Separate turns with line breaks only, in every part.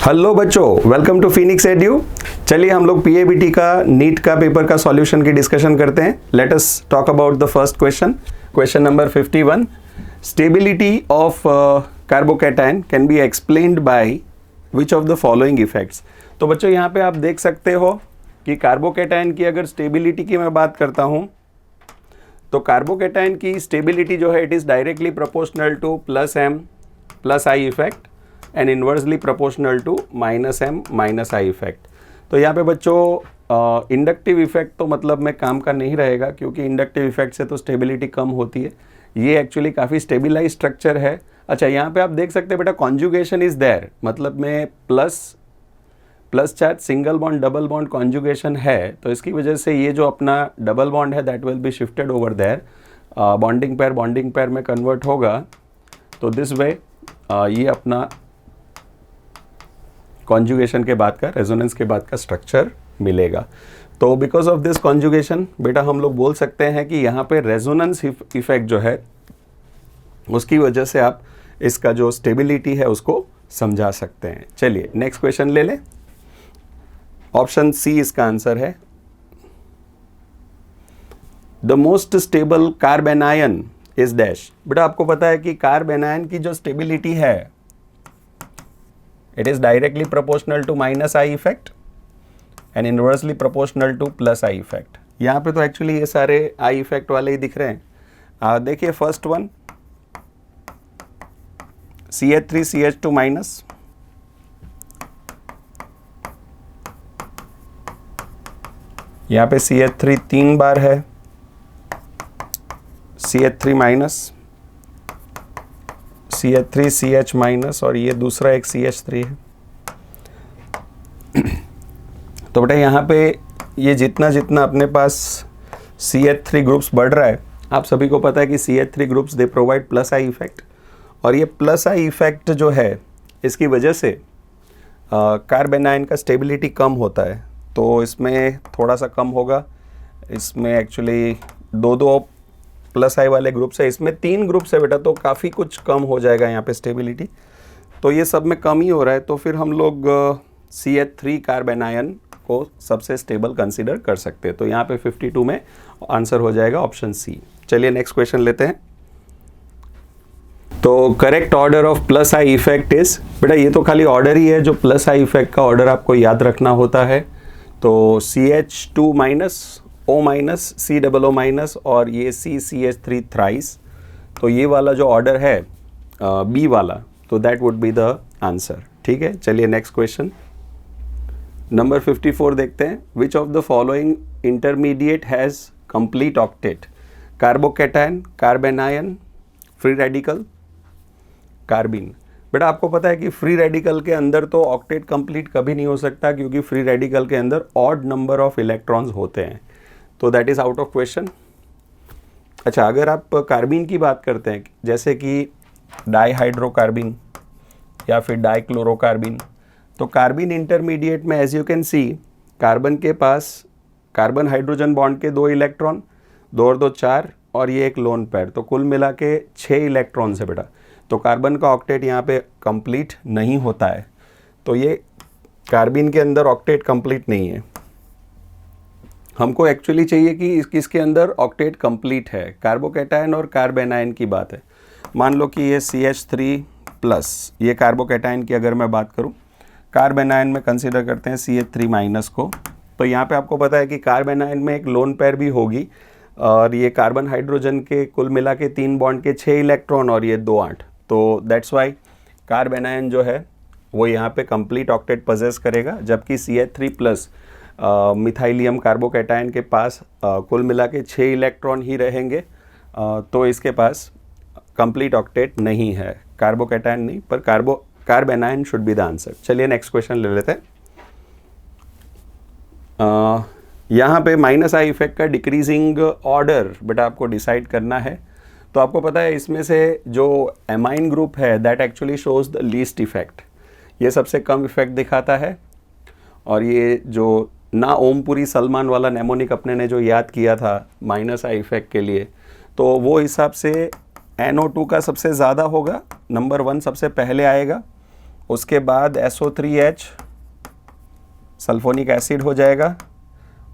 Hello बच्चों, welcome to Phoenix edu. चलिए हम लोग पीएबीटी का नीट का पेपर का सॉल्यूशन की डिस्कशन करते हैं। Let us talk about the first question number 51। Stability of carbocation can be explained by which of the following effects. तो बच्चों यहाँ पे आप देख सकते हो कि कार्बोकैटायन की अगर स्टेबिलिटी की मैं बात करता हूँ तो कार्बोकैटायन की स्टेबिलिटी जो है it is directly proportional to plus M plus I effect and inversely proportional to minus M minus I effect. तो यहाँ पे बच्चों इंडक्टिव इफेक्ट तो मतलब में काम का नहीं रहेगा, क्योंकि इंडक्टिव इफेक्ट से तो स्टेबिलिटी कम होती है। ये एक्चुअली काफ़ी स्टेबिलाइज स्ट्रक्चर है। अच्छा, यहाँ पे आप देख सकते हैं बेटा कॉन्जुगेशन इज देयर, मतलब में plus charge single bond double bond conjugation है, तो इसकी वजह से ये जो अपना डबल बॉन्ड है that will be shifted over there, bonding pair में कन्वर्ट होगा। तो दिस वे ये अपना कॉन्जुगेशन के बाद का, रेजोनेंस के बाद का स्ट्रक्चर मिलेगा। तो बिकॉज ऑफ दिस कॉन्जुगेशन बेटा हम लोग बोल सकते हैं कि यहाँ पे रेजोनेंस इफेक्ट जो है उसकी वजह से आप इसका जो स्टेबिलिटी है उसको समझा सकते हैं। चलिए नेक्स्ट क्वेश्चन ले लें। ऑप्शन सी इसका आंसर है। The most stable carbanion is dash. बेटा आपको पता है कि कार्बेनायन की जो स्टेबिलिटी है it is directly proportional to minus I effect and inversely proportional to plus I effect। यहाँ पे तो एक्चुअली ये सारे I effect वाले ही दिख रहे हैं। देखिए फर्स्ट वन CH3CH2 माइनस, यहाँ पे CH3 तीन बार है, CH3 माइनस, CH3CH माइनस और ये दूसरा एक CH3 है। तो बेटा यहाँ पे ये जितना जितना अपने पास CH3 ग्रुप्स बढ़ रहा है, आप सभी को पता है कि CH3 groups they provide plus I effect, और ये प्लस आई इफेक्ट जो है इसकी वजह से कार्बेनायन का स्टेबिलिटी कम होता है। तो इसमें थोड़ा सा कम होगा। इसमें एक्चुअली दो प्लस आई वाले ग्रुप्स है, इसमें तीन ग्रुप्स है बेटा, तो काफ़ी कुछ कम हो जाएगा यहाँ पे स्टेबिलिटी। तो ये सब में कम ही हो रहा है, तो फिर हम लोग CH3 कार्बेनायन को सबसे स्टेबल कंसीडर कर सकते हैं। तो यहाँ पे 52 में आंसर हो जाएगा ऑप्शन सी। चलिए नेक्स्ट क्वेश्चन लेते हैं। तो correct order of plus I effect is, बेटा ये तो खाली ऑर्डर ही है, जो प्लस आई इफेक्ट का ऑर्डर आपको याद रखना होता है। तो CH2 minus, O minus, COO minus और ये CCH3 थ्राइस। तो ये वाला जो ऑर्डर है बी वाला, तो that would be the answer. ठीक है, चलिए नेक्स्ट क्वेश्चन नंबर 54 देखते हैं। Which of the following intermediate has complete octet? Carbocation, carbanion, free radical, carbene. बेटा आपको पता है कि फ्री रेडिकल के अंदर तो ऑक्टेट कंप्लीट कभी नहीं हो सकता, क्योंकि फ्री रेडिकल के अंदर ऑड नंबर ऑफ इलेक्ट्रॉन्स होते हैं, तो that is out of question. अच्छा, अगर आप कार्बिन की बात करते हैं जैसे कि डाईहाइड्रोकार्बिन या फिर डाईक्लोरोकार्बिन, तो कार्बिन इंटरमीडिएट में as you can see carbon के पास कार्बन हाइड्रोजन बॉन्ड के 2 इलेक्ट्रॉन, 2 और 2 4 और ये एक लोन पेयर, तो कुल मिला के 6 इलेक्ट्रॉन्स है बेटा। तो कार्बन का ऑक्टेट यहाँ पे कंप्लीट नहीं होता है, तो ये कार्बिन के अंदर ऑक्टेट कंप्लीट नहीं है। हमको एक्चुअली चाहिए कि किसके अंदर ऑक्टेट कंप्लीट है। कार्बोकैटायन और कार्बेनायन की बात है। मान लो कि ये CH3 प्लस, ये कार्बोकैटायन की अगर मैं बात करूं, कार्बेनायन में कंसीडर करते हैं CH3 माइनस को। तो यहाँ पे आपको पता है कि कार्बेनायन में एक लोन पेयर भी होगी, और ये कार्बन हाइड्रोजन के कुल मिला के 3 बॉन्ड के 6 इलेक्ट्रॉन और ये 2 8, तो दैट्स वाई कार्बेनायन जो है वो यहाँ पे कंप्लीट ऑक्टेट पजेस करेगा, जबकि CH3 प्लस मिथाइलियम कार्बोकैटायन के पास कुल मिला के 6 इलेक्ट्रॉन ही रहेंगे, तो इसके पास कंप्लीट ऑक्टेट नहीं है। कार्बोकैटायन नहीं, पर कार्बेनायन शुड बी द आंसर। चलिए नेक्स्ट क्वेश्चन ले लेते हैं। यहाँ पे माइनस आई इफेक्ट का डिक्रीजिंग ऑर्डर बेटा आपको डिसाइड करना है। तो आपको पता है इसमें से जो एमाइन ग्रुप है that actually shows the least effect, ये सबसे कम इफेक्ट दिखाता है। और ये जो ना ओमपुरी सलमान वाला नेमोनिक अपने ने जो याद किया था माइनस आई इफेक्ट के लिए, तो वो हिसाब से NO2 का सबसे ज़्यादा होगा, नंबर 1 सबसे पहले आएगा, उसके बाद SO3H सल्फोनिक एसिड हो जाएगा,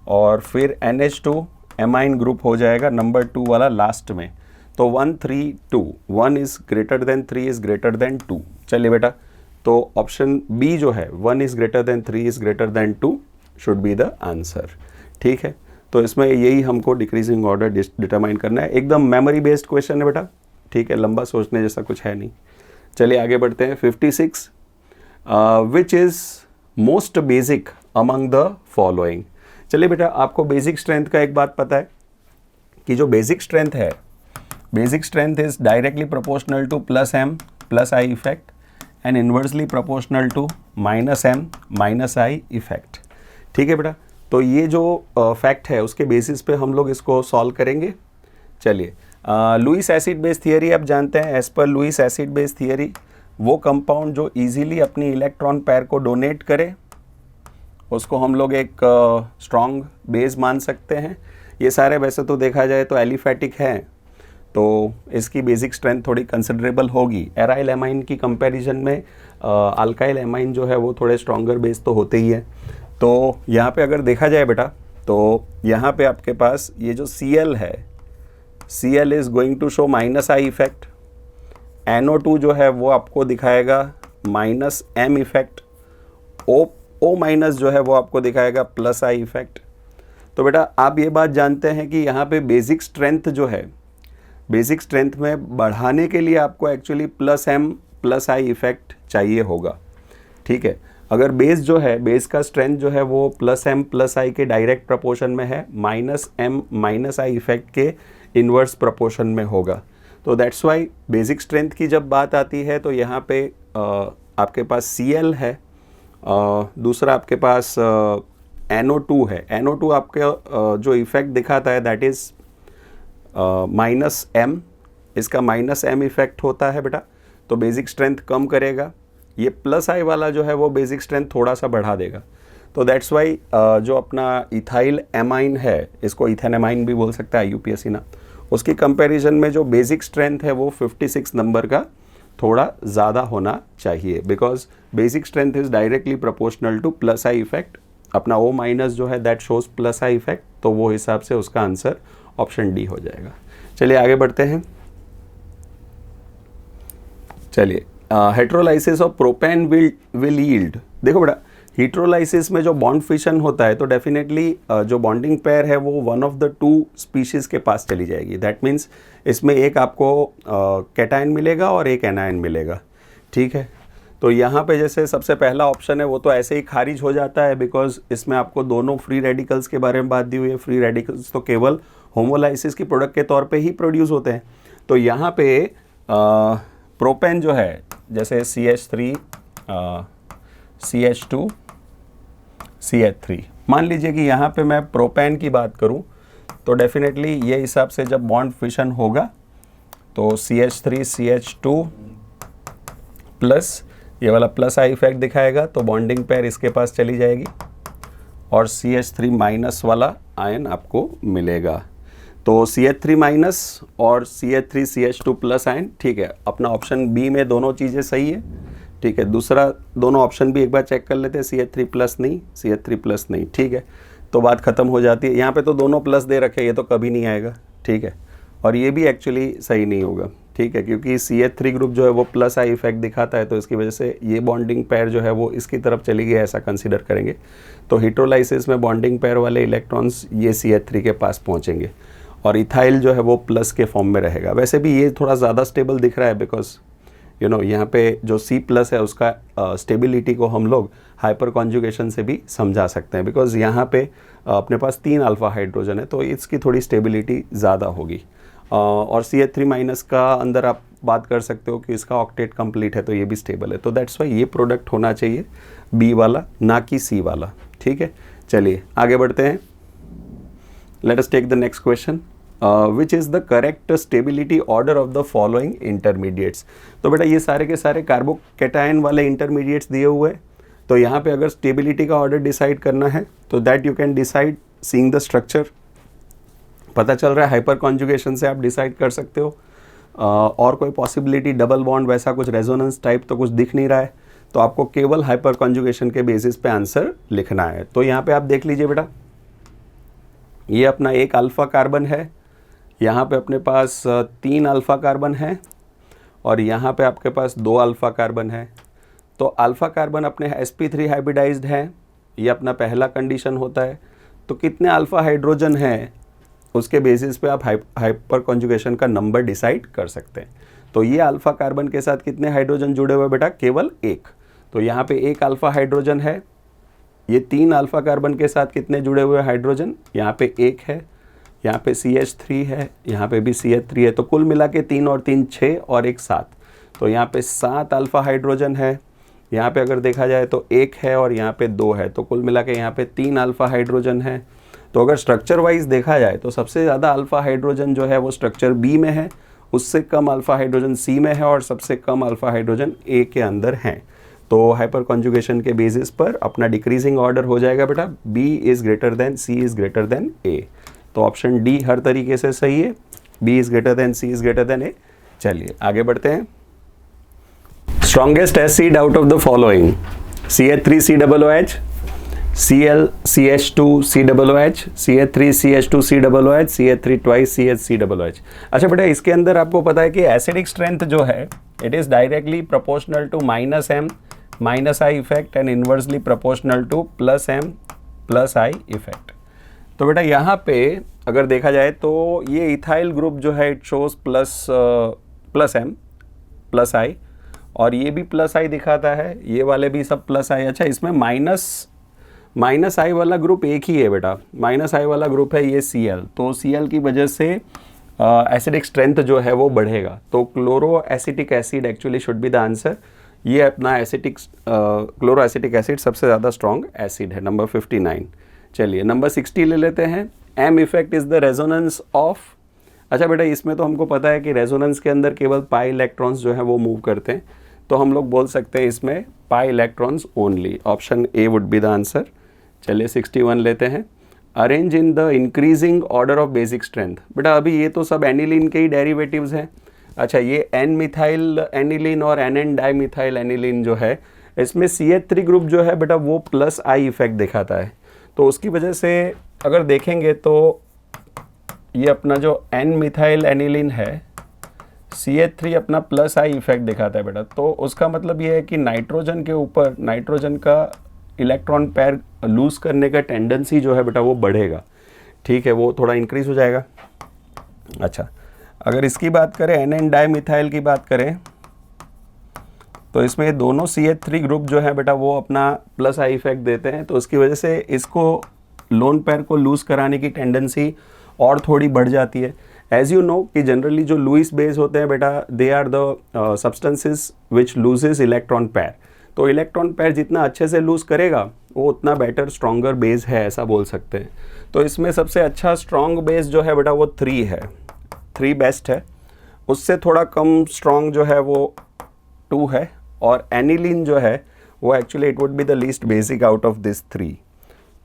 और फिर NH2 एमाइन ग्रुप हो जाएगा नंबर 2 वाला लास्ट में। तो 1 3 2, 1 is greater than 3 is greater then 2। चलिए बेटा, तो ऑप्शन बी जो है 1 is greater than 3 is greater then 2 should be the answer. ठीक है, तो इसमें यही हमको डिक्रीजिंग ऑर्डर डिटरमाइन करना है। एकदम मेमोरी बेस्ड क्वेश्चन है बेटा, ठीक है, लंबा सोचने जैसा कुछ है नहीं। चलिए आगे बढ़ते हैं। 56 which is most basic among the following. चलिए बेटा, आपको बेसिक स्ट्रेंथ का एक बात पता है कि जो बेसिक स्ट्रेंथ है, basic strength is directly proportional to plus M plus I effect and inversely proportional to minus M minus I effect. ठीक है बेटा, तो ये जो फैक्ट है उसके बेसिस पे हम लोग इसको सॉल्व करेंगे। चलिए, लुईस एसिड बेस थियरी आप जानते हैं। As per Lewis acid base theory, वो कंपाउंड जो इजीली अपनी इलेक्ट्रॉन पेयर को डोनेट करे उसको हम लोग एक स्ट्रॉन्ग बेस मान सकते हैं। ये सारे वैसे तो देखा जाए तो एलिफैटिक हैं, तो इसकी बेसिक स्ट्रेंथ थोड़ी कंसिडरेबल होगी। एराइल एमाइन की कंपैरिजन में अल्काइल एमाइन जो है वो थोड़े स्ट्रॉन्गर बेस तो होते ही है। तो यहाँ पे अगर देखा जाए बेटा, तो यहाँ पे आपके पास ये जो Cl है, Cl is going to show minus I effect. NO2 जो है वो आपको दिखाएगा minus M effect. O minus जो है वो आपको दिखाएगा प्लस आई इफेक्ट। तो बेटा आप ये बात जानते हैं कि यहाँ पे बेसिक स्ट्रेंथ जो है, बेसिक स्ट्रेंथ में बढ़ाने के लिए आपको actually plus M plus I effect चाहिए होगा। ठीक है, अगर बेस जो है, बेस का स्ट्रेंथ जो है वो प्लस एम प्लस आई के डायरेक्ट प्रपोर्शन में है, minus M minus I effect के इन्वर्स प्रपोर्शन में होगा। तो दैट्स वाई बेसिक स्ट्रेंथ की जब बात आती है तो यहाँ पे आपके पास Cl है, दूसरा आपके पास NO2 है। NO2 आपके जो इफेक्ट दिखाता है दैट इज़ माइनस एम, इसका माइनस एम इफेक्ट होता है बेटा, तो बेसिक स्ट्रेंथ कम करेगा। ये प्लस आई वाला जो है वो बेसिक स्ट्रेंथ थोड़ा सा बढ़ा देगा। तो दैट्स वाई जो अपना इथाइल एमाइन है, इसको इथेन एमाइन भी बोल सकता है UPSC ना, उसकी कंपैरिजन में जो बेसिक स्ट्रेंथ है वो 56 नंबर का थोड़ा ज़्यादा होना चाहिए, because basic strength is directly proportional to plus I effect. अपना O माइनस जो है that shows plus I effect, तो वो हिसाब से उसका आंसर ऑप्शन डी हो जाएगा। चलिए आगे बढ़ते हैं। चलिए, हेट्रोलाइसिस ऑफ प्रोपेन विल यील्ड। देखो बेटा, हीट्रोलाइसिस में जो बॉन्ड फिशन होता है तो डेफिनेटली जो बॉन्डिंग पेयर है वो one of the two species के पास चली जाएगी। दैट मीन्स इसमें एक आपको कैटायन मिलेगा और एक एनायन मिलेगा। ठीक है, तो यहाँ पे जैसे सबसे पहला ऑप्शन है वो तो ऐसे ही खारिज हो जाता है, बिकॉज इसमें आपको दोनों फ्री रेडिकल्स के बारे में बात दी हुई है। फ्री रेडिकल्स तो केवल होमोलाइसिस की प्रोडक्ट के तौर पे ही प्रोड्यूस होते हैं। तो यहाँ पे प्रोपेन जो है, जैसे CH3 CH2 CH3, मान लीजिए कि यहाँ पे मैं प्रोपेन की बात करूँ तो डेफिनेटली ये हिसाब से जब बॉन्ड फिशन होगा तो CH3 CH2 प्लस ये वाला प्लस आई इफेक्ट दिखाएगा, तो बॉन्डिंग पेयर इसके पास चली जाएगी और CH3 माइनस वाला आयन आपको मिलेगा। तो CH3 माइनस और CH3 CH2 प्लस आयन, ठीक है, अपना ऑप्शन बी में दोनों चीज़ें सही है। ठीक है, दूसरा दोनों ऑप्शन भी एक बार चेक कर लेते हैं, CH3 प्लस नहीं, CH3 प्लस नहीं। ठीक है, तो बात ख़त्म हो जाती है। यहाँ पे तो दोनों प्लस दे रखे, ये तो कभी नहीं आएगा। ठीक है, और ये भी एक्चुअली सही नहीं होगा। ठीक है, क्योंकि CH3 ग्रुप जो है वो प्लस आई इफेक्ट दिखाता है, तो इसकी वजह से ये बॉन्डिंग पेयर जो है वो इसकी तरफ चली गई, ऐसा कंसिडर करेंगे। तो हीट्रोलाइसिस में बॉन्डिंग पेयर वाले इलेक्ट्रॉन्स ये CH3 के पास पहुँचेंगे और इथाइल जो है वो प्लस के फॉर्म में रहेगा। वैसे भी ये थोड़ा ज़्यादा स्टेबल दिख रहा है, बिकॉज यहाँ पे जो C+ है उसका स्टेबिलिटी को हम लोग हाइपर कॉन्जुगेशन से भी समझा सकते हैं, बिकॉज यहाँ पे अपने पास 3 अल्फा हाइड्रोजन है, तो इसकी थोड़ी स्टेबिलिटी ज़्यादा होगी। और CH3 माइनस का अंदर आप बात कर सकते हो कि इसका ऑक्टेट कंप्लीट है, तो ये भी स्टेबल है। तो दैट्स वाई ये प्रोडक्ट होना चाहिए B वाला, ना कि C वाला। ठीक है, चलिए आगे बढ़ते हैं। Let us take the next question. Which is the correct stability order of the following intermediates. तो बेटा ये सारे के सारे कार्बोकैटायन वाले इंटरमीडिएट्स दिए हुए, तो यहाँ पे अगर स्टेबिलिटी का ऑर्डर डिसाइड करना है तो that you can decide seeing the structure. पता चल रहा है हाइपर कॉन्जुगेशन से आप डिसाइड कर सकते हो। और कोई पॉसिबिलिटी डबल बॉन्ड वैसा कुछ रेजोनेंस टाइप तो कुछ दिख नहीं रहा है, तो आपको केवल हाइपर कॉन्जुगेशन के बेसिस पे आंसर लिखना है। तो यहाँ पे आप देख लीजिए बेटा, ये अपना एक अल्फ़ा कार्बन है, यहाँ पे अपने पास 3 अल्फ़ा कार्बन है और यहाँ पे आपके पास 2 अल्फ़ा कार्बन है। तो अल्फ़ा कार्बन अपने sp3 हाइब्रिडाइज्ड है, ये अपना पहला कंडीशन होता है। तो कितने अल्फ़ा हाइड्रोजन हैं उसके बेसिस पे आप हाइपर कॉन्जुगेशन का नंबर डिसाइड कर सकते हैं। तो ये अल्फ़ा कार्बन के साथ कितने हाइड्रोजन जुड़े हुए बेटा, केवल एक। तो यहाँ पे एक अल्फ़ा हाइड्रोजन है। ये 3 अल्फ़ा कार्बन के साथ कितने जुड़े हुए हाइड्रोजन, यहाँ पे एक है, यहाँ पे CH3 है, यहाँ पे भी CH3 है। तो कुल मिला के 3 और 3 6 और 1 7। तो यहाँ पे 7 अल्फ़ा हाइड्रोजन है। यहाँ पे अगर देखा जाए तो 1 है और यहाँ पे 2 है। तो कुल मिला के यहाँ पे 3 अल्फ़ा हाइड्रोजन है। तो अगर स्ट्रक्चर वाइज देखा जाए तो सबसे ज़्यादा अल्फ़ा हाइड्रोजन जो है वो स्ट्रक्चर बी में है, उससे कम अल्फ़ा हाइड्रोजन सी में है और सबसे कम अल्फ़ा हाइड्रोजन ए के अंदर हैं। तो हाइपर कॉन्जुगेशन के बेसिस पर अपना डिक्रीजिंग ऑर्डर हो जाएगा बेटा, B is greater than C is greater than A. तो ऑप्शन डी हर तरीके से सही है, B is greater than C is greater than A. चलिए आगे बढ़ते हैं। Strongest acid out of the following, CH3COOH, Cl CH2 COOH, CH3 CH2 COOH, CH3 twice CH3COOH। अच्छा बेटा, इसके अंदर आपको पता है कि एसिडिक स्ट्रेंथ जो है it is directly proportional to -m -i effect and inversely proportional to +m +i effect. तो बेटा यहाँ पे अगर देखा जाए तो ये इथाइल ग्रुप जो है इट शोज +m +i और ये भी +i दिखाता है, ये वाले भी सब +i। अच्छा, इसमें -i वाला ग्रुप एक ही है बेटा, -i वाला ग्रुप है ये Cl। तो Cl की वजह से एसिडिक स्ट्रेंथ जो है वो बढ़ेगा। तो chloro acetic acid actually should be the answer. ये अपना क्लोरो एसिटिक एसिड सबसे ज़्यादा स्ट्रॉन्ग एसिड है, नंबर 59। चलिए नंबर 60 ले लेते हैं। M effect is the resonance of. अच्छा बेटा, इसमें तो हमको पता है कि रेजोनेंस के अंदर केवल पाई इलेक्ट्रॉन्स जो है वो मूव करते हैं, तो हम लोग बोल सकते हैं इसमें pi electrons only. Option A would be the answer. चलिए 61 लेते हैं। Arrange in the increasing order of basic strength. बेटा अभी ये तो सब एनिलीन के ही डेरिवेटिव्स हैं। अच्छा, ये एन मिथाइल एनिलीन और एन डाई मिथाइल एनिलीन जो है इसमें CH3 ग्रुप जो है बेटा वो +i इफेक्ट दिखाता है। तो उसकी वजह से अगर देखेंगे तो ये अपना जो एन मिथाइल एनिलीन है CH3 अपना +i इफेक्ट दिखाता है बेटा। तो उसका मतलब ये है कि नाइट्रोजन के ऊपर नाइट्रोजन का इलेक्ट्रॉन पेयर लूज करने का टेंडेंसी जो है बेटा वो बढ़ेगा। ठीक है, वो थोड़ा इंक्रीज हो जाएगा। अच्छा, अगर इसकी बात करें एन डाई मिथाइल की बात करें तो इसमें दोनों CH3 ग्रुप जो है बेटा वो अपना +i इफेक्ट देते हैं। तो उसकी वजह से इसको लोन पेयर को लूज कराने की टेंडेंसी और थोड़ी बढ़ जाती है। एज यू नो कि जनरली जो लुईस बेस होते हैं बेटा they are the substances which loses electron pair. तो इलेक्ट्रॉन पेयर जितना अच्छे से लूज करेगा वो उतना बेटर स्ट्रॉन्गर बेस है, ऐसा बोल सकते हैं। तो इसमें सबसे अच्छा स्ट्रॉन्ग बेस जो है बेटा वो 3 है, 3 बेस्ट है। उससे थोड़ा कम स्ट्रॉन्ग जो है वो 2 है और एनिलीन जो है वो actually it would be the least basic out of this 3।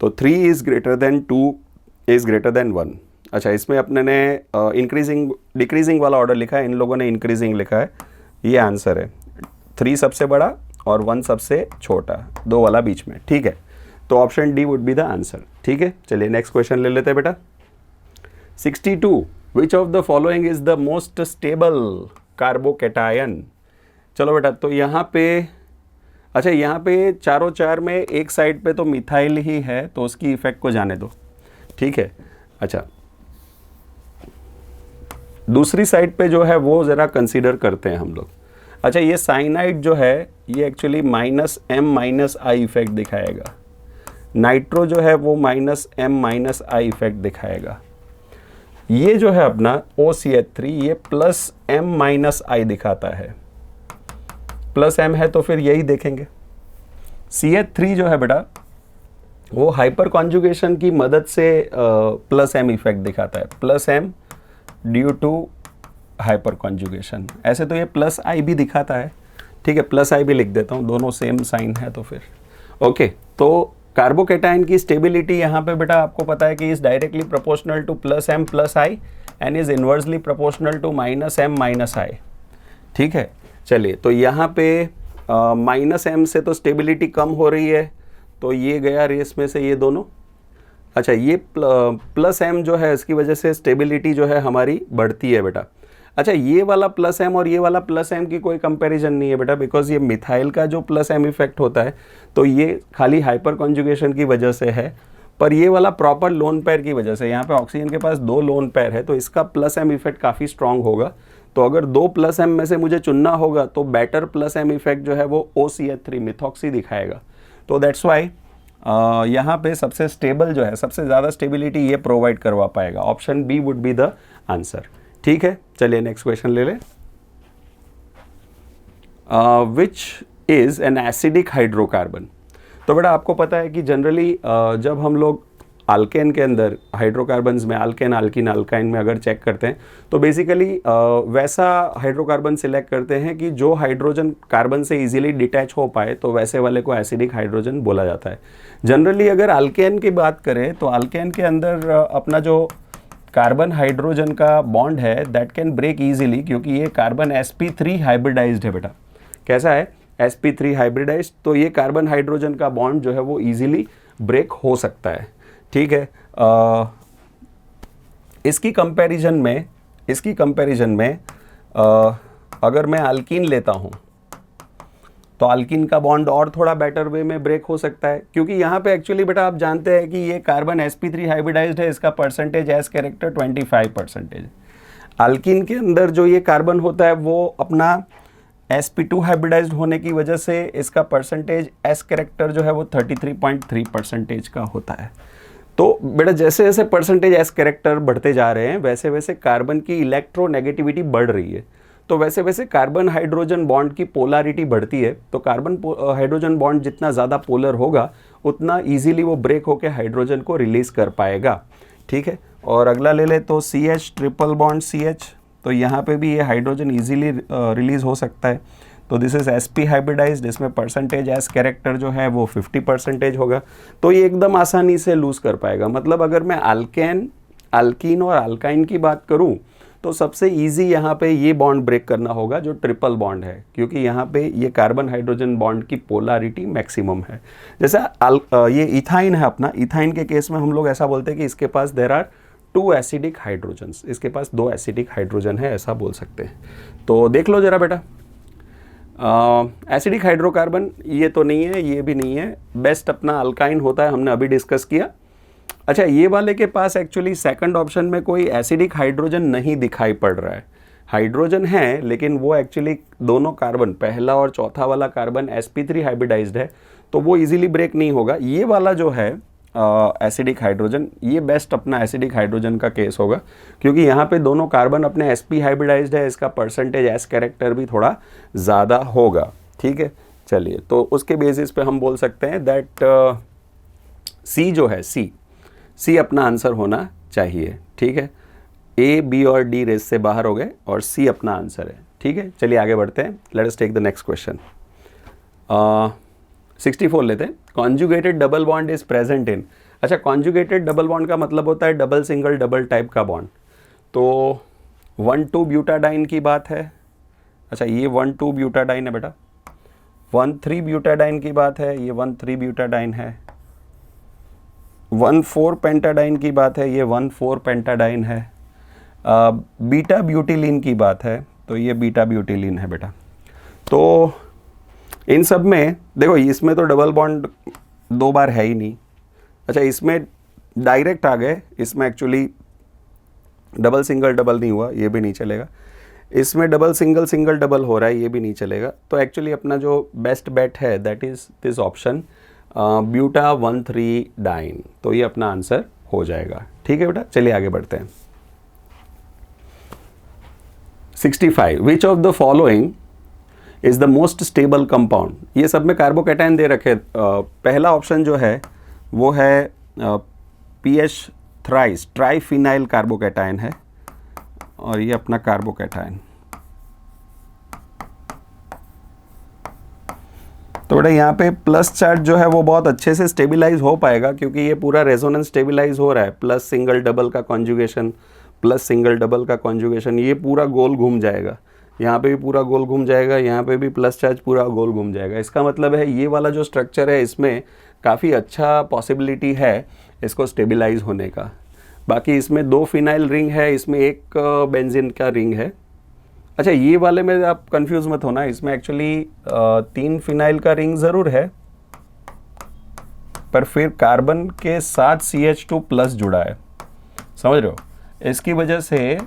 तो 3 is greater then 2 is greater than 1। अच्छा, इसमें अपने ने इंक्रीजिंग डिक्रीजिंग वाला ऑर्डर लिखा है, इन लोगों ने इंक्रीजिंग लिखा है। ये आंसर है, 3 सबसे बड़ा और 1 सबसे छोटा, 2 वाला बीच में। ठीक है, तो option D would be the answer. ठीक है, चलिए नेक्स्ट क्वेश्चन ले लेते हैं बेटा। 62 विच of the following is the most stable carbocation. चलो बेटा, तो यहाँ पे अच्छा यहाँ पे चारों चार में एक साइड पे तो मिथाइल ही है, तो उसकी इफेक्ट को जाने दो। ठीक है, अच्छा दूसरी साइड पे जो है वो ज़रा कंसीडर करते हैं हम लोग। अच्छा, ये साइनाइड जो है ये एक्चुअली -m -i इफेक्ट दिखाएगा। नाइट्रो जो है वो -m -i इफेक्ट दिखाएगा। ये जो है अपना OCH3 ये +m -i दिखाता है। +m है तो फिर यही देखेंगे। CH3 जो है बेटा वो हाइपर कॉन्जुगेशन की मदद से +m इफेक्ट दिखाता है, +m due to hyperconjugation. ऐसे तो ये +i भी दिखाता है। ठीक है, +i भी लिख देता हूँ, दोनों सेम साइन है तो फिर ओके। तो कार्बोकेटाइन की स्टेबिलिटी यहाँ पे बेटा आपको पता है कि is directly proportional to +m +i and is inversely proportional to -m -i। ठीक है, चलिए तो यहाँ पे माइनस एम से तो स्टेबिलिटी कम हो रही है, तो ये गया रेस में से ये दोनों। अच्छा, ये प्लस एम जो है इसकी वजह से स्टेबिलिटी जो है हमारी बढ़ती है बेटा। अच्छा, ये वाला प्लस एम और ये वाला प्लस एम की कोई कंपैरिजन नहीं है बेटा, बिकॉज ये मिथाइल का जो प्लस एम इफेक्ट होता है तो ये खाली हाइपर कॉन्जुगेशन की वजह से है, पर ये वाला प्रॉपर लोन पेयर की वजह से। यहाँ पे ऑक्सीजन के पास 2 लोन पेयर है तो इसका प्लस एम इफेक्ट काफ़ी स्ट्रांग होगा। तो अगर 2 प्लस एम में से मुझे चुनना होगा तो बेटर प्लस एम इफेक्ट जो है वो OCH3 मिथॉक्सी दिखाएगा। तो दैट्स वाई यहाँ पे सबसे स्टेबल जो है, सबसे ज़्यादा स्टेबिलिटी ये प्रोवाइड करवा पाएगा। Option B would be the answer. ठीक है, चलिए नेक्स्ट क्वेश्चन ले लें। Which is an acidic hydrocarbon. तो बेटा आपको पता है कि जनरली जब हम लोग अल्केन के अंदर हाइड्रोकार्बन्स में अल्केन, अल्कीन, अल्काइन में अगर चेक करते हैं तो बेसिकली वैसा हाइड्रोकार्बन सिलेक्ट करते हैं कि जो हाइड्रोजन कार्बन से इजीली डिटैच हो पाए, तो वैसे वाले को एसिडिक हाइड्रोजन बोला जाता है। जनरली अगर अल्केन की बात करें तो अल्केन के अंदर अपना जो कार्बन हाइड्रोजन का बॉन्ड है दैट कैन ब्रेक इजीली, क्योंकि ये कार्बन sp3 हाइब्रिडाइज्ड है बेटा। कैसा है? sp3 hybridised. तो ये कार्बन हाइड्रोजन का बॉन्ड जो है वो इजीली ब्रेक हो सकता है। ठीक है, इसकी कंपैरिजन में अगर मैं अल्कीन लेता हूँ तो अल्कीन का बॉन्ड और थोड़ा बेटर वे में ब्रेक हो सकता है, क्योंकि यहाँ पे एक्चुअली बेटा आप जानते हैं कि ये कार्बन sp3 हाइब्रिडाइज्ड है, इसका परसेंटेज एज कैरेक्टर 25%। अल्कीन के अंदर जो ये कार्बन होता है वो अपना sp2 हाइब्रिडाइज्ड होने की वजह से इसका परसेंटेज एस कैरेक्टर जो है वो 33.3% का होता है। तो बेटा जैसे जैसे परसेंटेज एस कैरेक्टर बढ़ते जा रहे हैं वैसे वैसे कार्बन की इलेक्ट्रोनेगेटिविटी बढ़ रही है, तो वैसे वैसे कार्बन हाइड्रोजन बॉन्ड की पोलैरिटी बढ़ती है। तो कार्बन हाइड्रोजन बॉन्ड जितना ज़्यादा पोलर होगा उतना इजीली वो ब्रेक होकर हाइड्रोजन को रिलीज़ कर पाएगा। ठीक है, और अगला ले ले तो CH ट्रिपल बॉन्ड CH, तो यहाँ पे भी ये हाइड्रोजन इजीली रिलीज़ हो सकता है। तो दिस इज sp हाइब्रिडाइज्ड, इसमें परसेंटेज एस कैरेक्टर जो है वो 50% होगा, तो ये एकदम आसानी से लूज़ कर पाएगा। मतलब अगर मैं अल्कीन और अल्काइन की बात करूं तो सबसे इजी यहाँ पे ये बॉन्ड ब्रेक करना होगा जो ट्रिपल बॉन्ड है, क्योंकि यहाँ पे ये कार्बन हाइड्रोजन बॉन्ड की पोलैरिटी मैक्सिमम है। जैसा ये इथाइन है अपना, इथाइन के केस में हम लोग ऐसा बोलते हैं कि इसके पास देयर आर 2 एसिडिक हाइड्रोजन्स, इसके पास 2 एसिडिक हाइड्रोजन है, ऐसा बोल सकते हैं। तो देख लो जरा बेटा, एसिडिक हाइड्रोकार्बन ये तो नहीं है, ये भी नहीं है, बेस्ट अपना अल्काइन होता है, हमने अभी डिस्कस किया। अच्छा, ये वाले के पास एक्चुअली सेकंड ऑप्शन में कोई एसिडिक हाइड्रोजन नहीं दिखाई पड़ रहा है। हाइड्रोजन है लेकिन वो एक्चुअली दोनों कार्बन, पहला और चौथा वाला कार्बन sp3 हाइब्रिडाइज्ड है, तो वो इजीली ब्रेक नहीं होगा। ये वाला जो है एसिडिक हाइड्रोजन, ये बेस्ट अपना एसिडिक हाइड्रोजन का केस होगा, क्योंकि यहाँ पे दोनों कार्बन अपने sp हाइब्रिडाइज्ड है, इसका परसेंटेज एस कैरेक्टर भी थोड़ा ज़्यादा होगा। ठीक है, चलिए, तो उसके बेसिस पे हम बोल सकते हैं दैट सी जो है, सी अपना आंसर होना चाहिए। ठीक है, A, B और D रेस से बाहर हो गए और C अपना आंसर है। ठीक है, चलिए आगे बढ़ते हैं। Let us take the next question. 64 लेते हैं। Conjugated double bond is present in. अच्छा, कॉन्जुगेटेड डबल बॉन्ड का मतलब होता है डबल, सिंगल, डबल टाइप का बॉन्ड। तो 1,2 ब्यूटाडाइन की बात है। अच्छा, ये 1,2 ब्यूटाडाइन है बेटा। 1,3 ब्यूटाडाइन की बात है, ये 1,3 ब्यूटाडाइन है। 1,4 पेंटाडाइन की बात है, ये 1,4 पेंटाडाइन है। बीटा ब्यूटिलीन की बात है, तो ये बीटा ब्यूटिलीन है बेटा। तो इन सब में देखो, इसमें तो डबल बॉन्ड 2 बार है ही नहीं। अच्छा, इसमें डायरेक्ट आ गए, इसमें एक्चुअली डबल सिंगल डबल नहीं हुआ, ये भी नहीं चलेगा। इसमें डबल सिंगल सिंगल डबल हो रहा है, ये भी नहीं चलेगा। तो एक्चुअली अपना जो बेस्ट बेट है that is this option, buta 1,3 diene. तो ये अपना आंसर हो जाएगा। ठीक है बेटा, चलिए आगे बढ़ते हैं। 65 विच of the following is the most stable compound. ये सब में कार्बोकैटायन दे रखे। पहला ऑप्शन जो है वो है PH थ्राइस, ट्राइफिनाइल कार्बोकैटायन है, और ये अपना कार्बोकैटायन। तो बेटा यहाँ पे प्लस चार्ज जो है वो बहुत अच्छे से स्टेबिलाइज हो पाएगा, क्योंकि ये पूरा रेजोनेंस स्टेबिलाइज हो रहा है। प्लस सिंगल डबल का कॉन्जुगेशन, प्लस सिंगल डबल का कॉन्जुगेशन, ये पूरा गोल घूम जाएगा। यहाँ पे भी पूरा गोल घूम जाएगा, यहाँ पे भी प्लस चार्ज पूरा गोल घूम जाएगा। इसका मतलब है ये वाला जो स्ट्रक्चर है इसमें काफ़ी अच्छा पॉसिबिलिटी है इसको स्टेबलाइज होने का। बाकी इसमें 2 फिनाइल रिंग है, इसमें एक बेंजीन का रिंग है। अच्छा, ये वाले में आप कंफ्यूज मत होना, इसमें एक्चुअली 3 फिनाइल का रिंग ज़रूर है, पर फिर कार्बन के साथ CH2 प्लस जुड़ा है, समझ रहे हो। इसकी वजह से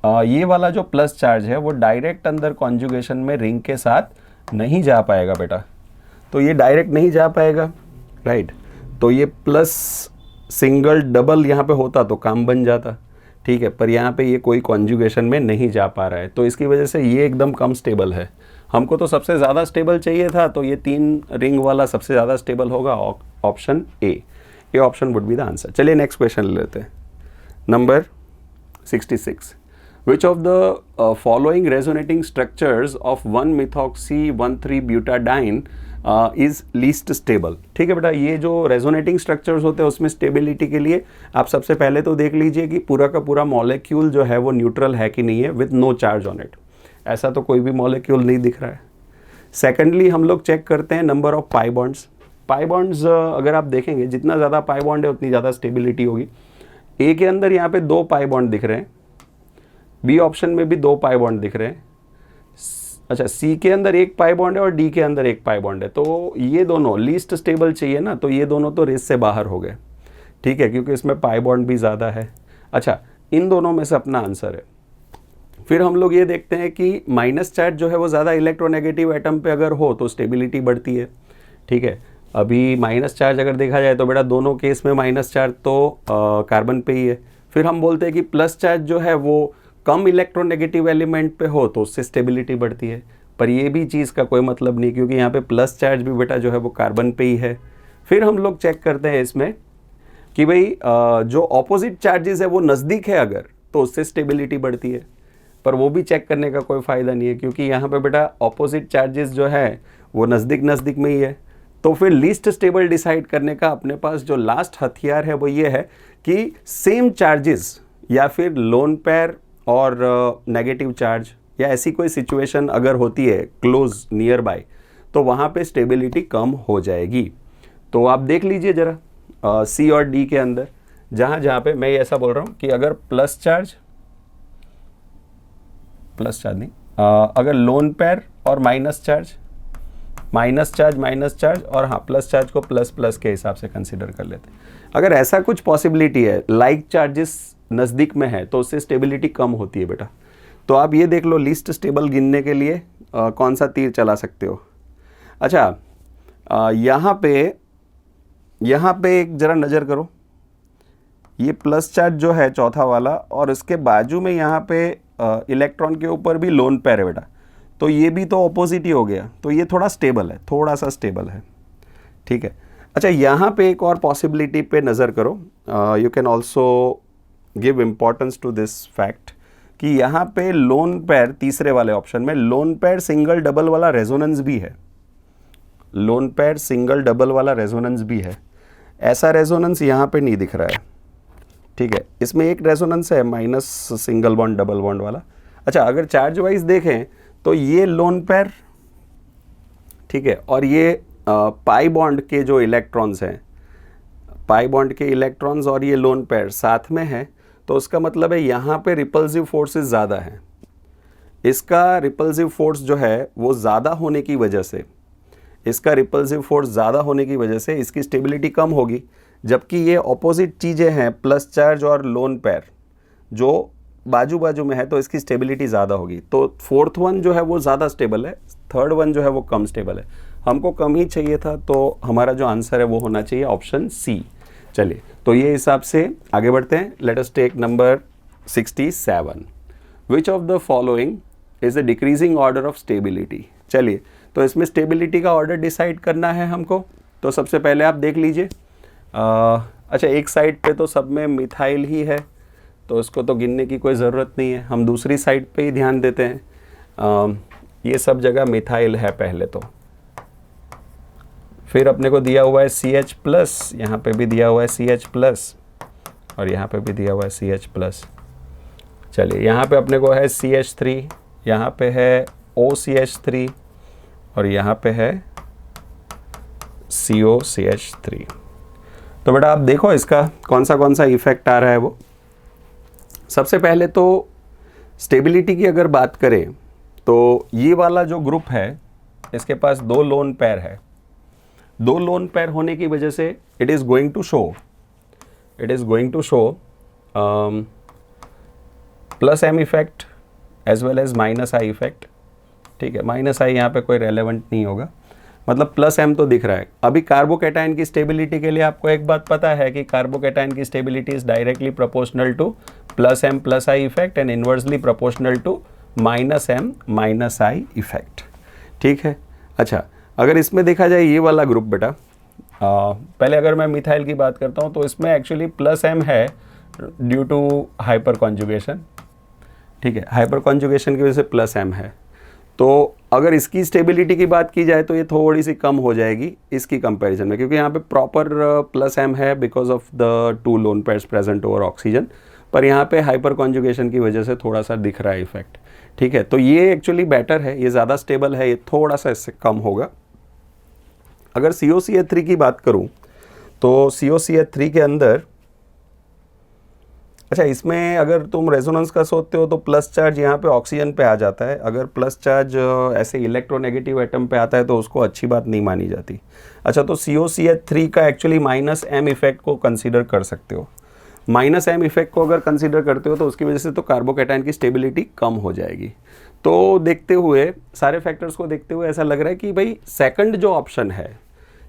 ये वाला जो प्लस चार्ज है वो डायरेक्ट अंदर कॉन्जुगेशन में रिंग के साथ नहीं जा पाएगा बेटा। तो ये डायरेक्ट नहीं जा पाएगा, राइट। तो ये प्लस सिंगल डबल यहाँ पे होता तो काम बन जाता, ठीक है, पर यहाँ पे ये कोई कॉन्जुगेशन में नहीं जा पा रहा है, तो इसकी वजह से ये एकदम कम स्टेबल है। हमको तो सबसे ज़्यादा स्टेबल चाहिए था, तो ये 3 रिंग वाला सबसे ज़्यादा स्टेबल होगा, option A option would be the answer. चलिए नेक्स्ट क्वेश्चन ले लेते हैं, number 66। Which of the following resonating structures of 1-methoxy-1,3-butadiene is least stable? ठीक है बेटा, ये जो रेजोनेटिंग स्ट्रक्चर्स होते हैं उसमें स्टेबिलिटी के लिए आप सबसे पहले तो देख लीजिए कि पूरा का पूरा मॉलिक्यूल जो है वो न्यूट्रल है कि नहीं है, with no charge on it. ऐसा तो कोई भी मॉलिक्यूल नहीं दिख रहा है। सेकेंडली हम लोग चेक करते हैं number of pi bonds. Pi bonds अगर आप देखेंगे जितना ज़्यादा पाई बॉन्ड है उतनी ज़्यादा स्टेबिलिटी होगी। ए के अंदर यहाँ पे 2 पाई बॉन्ड दिख रहे हैं, बी ऑप्शन में भी 2 पाई बॉन्ड दिख रहे हैं। अच्छा, सी के अंदर 1 पाई बॉन्ड है और डी के अंदर 1 पाई बॉन्ड है, तो ये दोनों लीस्ट स्टेबल चाहिए ना, तो ये दोनों तो रेस से बाहर हो गए, ठीक है, क्योंकि इसमें पाई बॉन्ड भी ज़्यादा है। अच्छा, इन दोनों में से अपना आंसर है। फिर हम लोग ये देखते हैं कि माइनस चार्ज जो है वो ज़्यादा इलेक्ट्रोनेगेटिव एटम पे अगर हो तो स्टेबिलिटी बढ़ती है, ठीक है। अभी माइनस चार्ज अगर देखा जाए तो बेटा दोनों केस में माइनस चार्ज तो कार्बन पे ही है। फिर हम बोलते हैं कि प्लस चार्ज जो है वो कम इलेक्ट्रोनेगेटिव एलिमेंट पे हो तो उससे स्टेबिलिटी बढ़ती है, पर ये भी चीज़ का कोई मतलब नहीं, क्योंकि यहाँ पे प्लस चार्ज भी बेटा जो है वो कार्बन पे ही है। फिर हम लोग चेक करते हैं इसमें कि भाई जो ऑपोजिट चार्जेस है वो नज़दीक है अगर, तो उससे स्टेबिलिटी बढ़ती है, पर वो भी चेक करने का कोई फ़ायदा नहीं है, क्योंकि यहाँ पे बेटा ऑपोजिट चार्जेस जो है वो नज़दीक में ही है। तो फिर लीस्ट स्टेबल डिसाइड करने का अपने पास जो लास्ट हथियार है वो ये है कि सेम चार्जेस या फिर लोन पेयर और नेगेटिव चार्ज या ऐसी कोई सिचुएशन अगर होती है क्लोज नियर बाय, तो वहाँ पे स्टेबिलिटी कम हो जाएगी। तो आप देख लीजिए ज़रा सी और डी के अंदर जहाँ पे मैं ऐसा बोल रहा हूँ कि अगर प्लस चार्ज नहीं, अगर लोन पेयर और माइनस चार्ज और हाँ प्लस चार्ज को प्लस के हिसाब से कंसिडर कर लेते हैं। अगर ऐसा कुछ पॉसिबिलिटी है, लाइक चार्जेस नज़दीक में है, तो उससे स्टेबिलिटी कम होती है बेटा। तो आप ये देख लो लीस्ट स्टेबल गिनने के लिए कौन सा तीर चला सकते हो। अच्छा, यहाँ पे एक ज़रा नज़र करो, ये प्लस चार्ज जो है चौथा वाला, और इसके बाजू में यहाँ पे इलेक्ट्रॉन के ऊपर भी लोन पेयर है बेटा, तो ये भी तो ऑपोजिट ही हो गया, तो ये थोड़ा स्टेबल है, थोड़ा सा स्टेबल है, ठीक है। अच्छा, यहाँ पे एक और पॉसिबिलिटी पे नज़र करो, you can also give importance to this fact कि यहाँ पे लोन पेयर, तीसरे वाले ऑप्शन में लोन पेयर सिंगल डबल वाला रेजोनेंस भी है, लोन पेयर सिंगल डबल वाला रेजोनेंस भी है। ऐसा रेजोनेंस यहाँ पे नहीं दिख रहा है, ठीक है। इसमें एक रेजोनेंस है minus single bond double bond वाला। अच्छा, अगर चार्ज वाइज देखें तो ये लोन पेयर, ठीक है, और ये पाई बॉन्ड के जो इलेक्ट्रॉन्स हैं, पाई बॉन्ड के इलेक्ट्रॉन्स और ये लोन पेयर साथ में है, तो उसका मतलब है यहाँ पे रिपल्सिव फोर्सेस ज़्यादा हैं। इसका रिपल्सिव फोर्स जो है वो ज़्यादा होने की वजह से, इसकी स्टेबिलिटी कम होगी, जबकि ये ऑपोजिट चीज़ें हैं प्लस चार्ज और लोन पेयर जो बाजू में है, तो इसकी स्टेबिलिटी ज़्यादा होगी। तो फोर्थ वन जो है वो ज़्यादा स्टेबल है, थर्ड वन जो है वो कम स्टेबल है। हमको कम ही चाहिए था, तो हमारा जो आंसर है वो होना चाहिए ऑप्शन सी। चलिए, तो ये हिसाब से आगे बढ़ते हैं। Let us take number 67। Which of the following is the decreasing order of stability. चलिए, तो इसमें स्टेबिलिटी का ऑर्डर डिसाइड करना है हमको। तो सबसे पहले आप देख लीजिए, अच्छा एक साइड पे तो सब में मिथाइल ही है, तो इसको तो गिनने की कोई ज़रूरत नहीं है, हम दूसरी साइड पे ही ध्यान देते हैं। ये सब जगह मिथाइल है पहले तो, फिर अपने को दिया हुआ है CH+, यहाँ पे भी दिया हुआ है CH+, और यहाँ पे भी दिया हुआ है CH+। चलिए, यहाँ पे अपने को है CH3 यहाँ पे है OCH3 और यहाँ पे है COCH3। तो बेटा आप देखो इसका कौन सा इफेक्ट आ रहा है वो। सबसे पहले तो स्टेबिलिटी की अगर बात करें तो ये वाला जो ग्रुप है इसके पास 2 लोन पेयर है। 2 लोन पेयर होने की वजह से it is going to show plus M effect as well as minus I effect. ठीक है, माइनस I यहाँ पे कोई रेलेवेंट नहीं होगा, मतलब प्लस M तो दिख रहा है। अभी कार्बोकैटायन की स्टेबिलिटी के लिए आपको एक बात पता है कि कार्बोकैटायन की stability is directly proportional to plus M plus I effect and inversely proportional to minus M minus I effect. ठीक है, अच्छा अगर इसमें देखा जाए ये वाला ग्रुप बेटा, पहले अगर मैं मिथाइल की बात करता हूँ तो इसमें एक्चुअली प्लस M है ड्यू टू हाइपर कॉन्जुगेशन। ठीक है, हाइपर कॉन्जुगेशन की वजह से प्लस M है। तो अगर इसकी स्टेबिलिटी की बात की जाए तो ये थोड़ी सी कम हो जाएगी इसकी कंपैरिजन में, क्योंकि यहाँ पे प्रॉपर प्लस M है because of the 2 lone pairs present over oxygen, पर यहाँ पे हाइपर कॉन्जुगेशन की वजह से थोड़ा सा दिख रहा है इफेक्ट। ठीक है, तो ये एक्चुअली बेटर है, ये ज़्यादा स्टेबल है, ये थोड़ा सा इससे कम होगा। अगर COCH3 की बात करूँ तो COCH3 के अंदर, अच्छा इसमें अगर तुम रेजोनेंस का सोचते हो तो प्लस चार्ज यहाँ पे ऑक्सीजन पे आ जाता है। अगर प्लस चार्ज ऐसे इलेक्ट्रोनेगेटिव एटम पे आता है तो उसको अच्छी बात नहीं मानी जाती। अच्छा, तो COCH3 का एक्चुअली माइनस M इफेक्ट को कंसीडर कर सकते हो। माइनस M इफेक्ट को अगर कंसीडर करते हो तो उसकी वजह से तो कार्बोकैटायन की स्टेबिलिटी कम हो जाएगी। तो देखते हुए, सारे फैक्टर्स को देखते हुए ऐसा लग रहा है कि भाई सेकंड जो ऑप्शन है,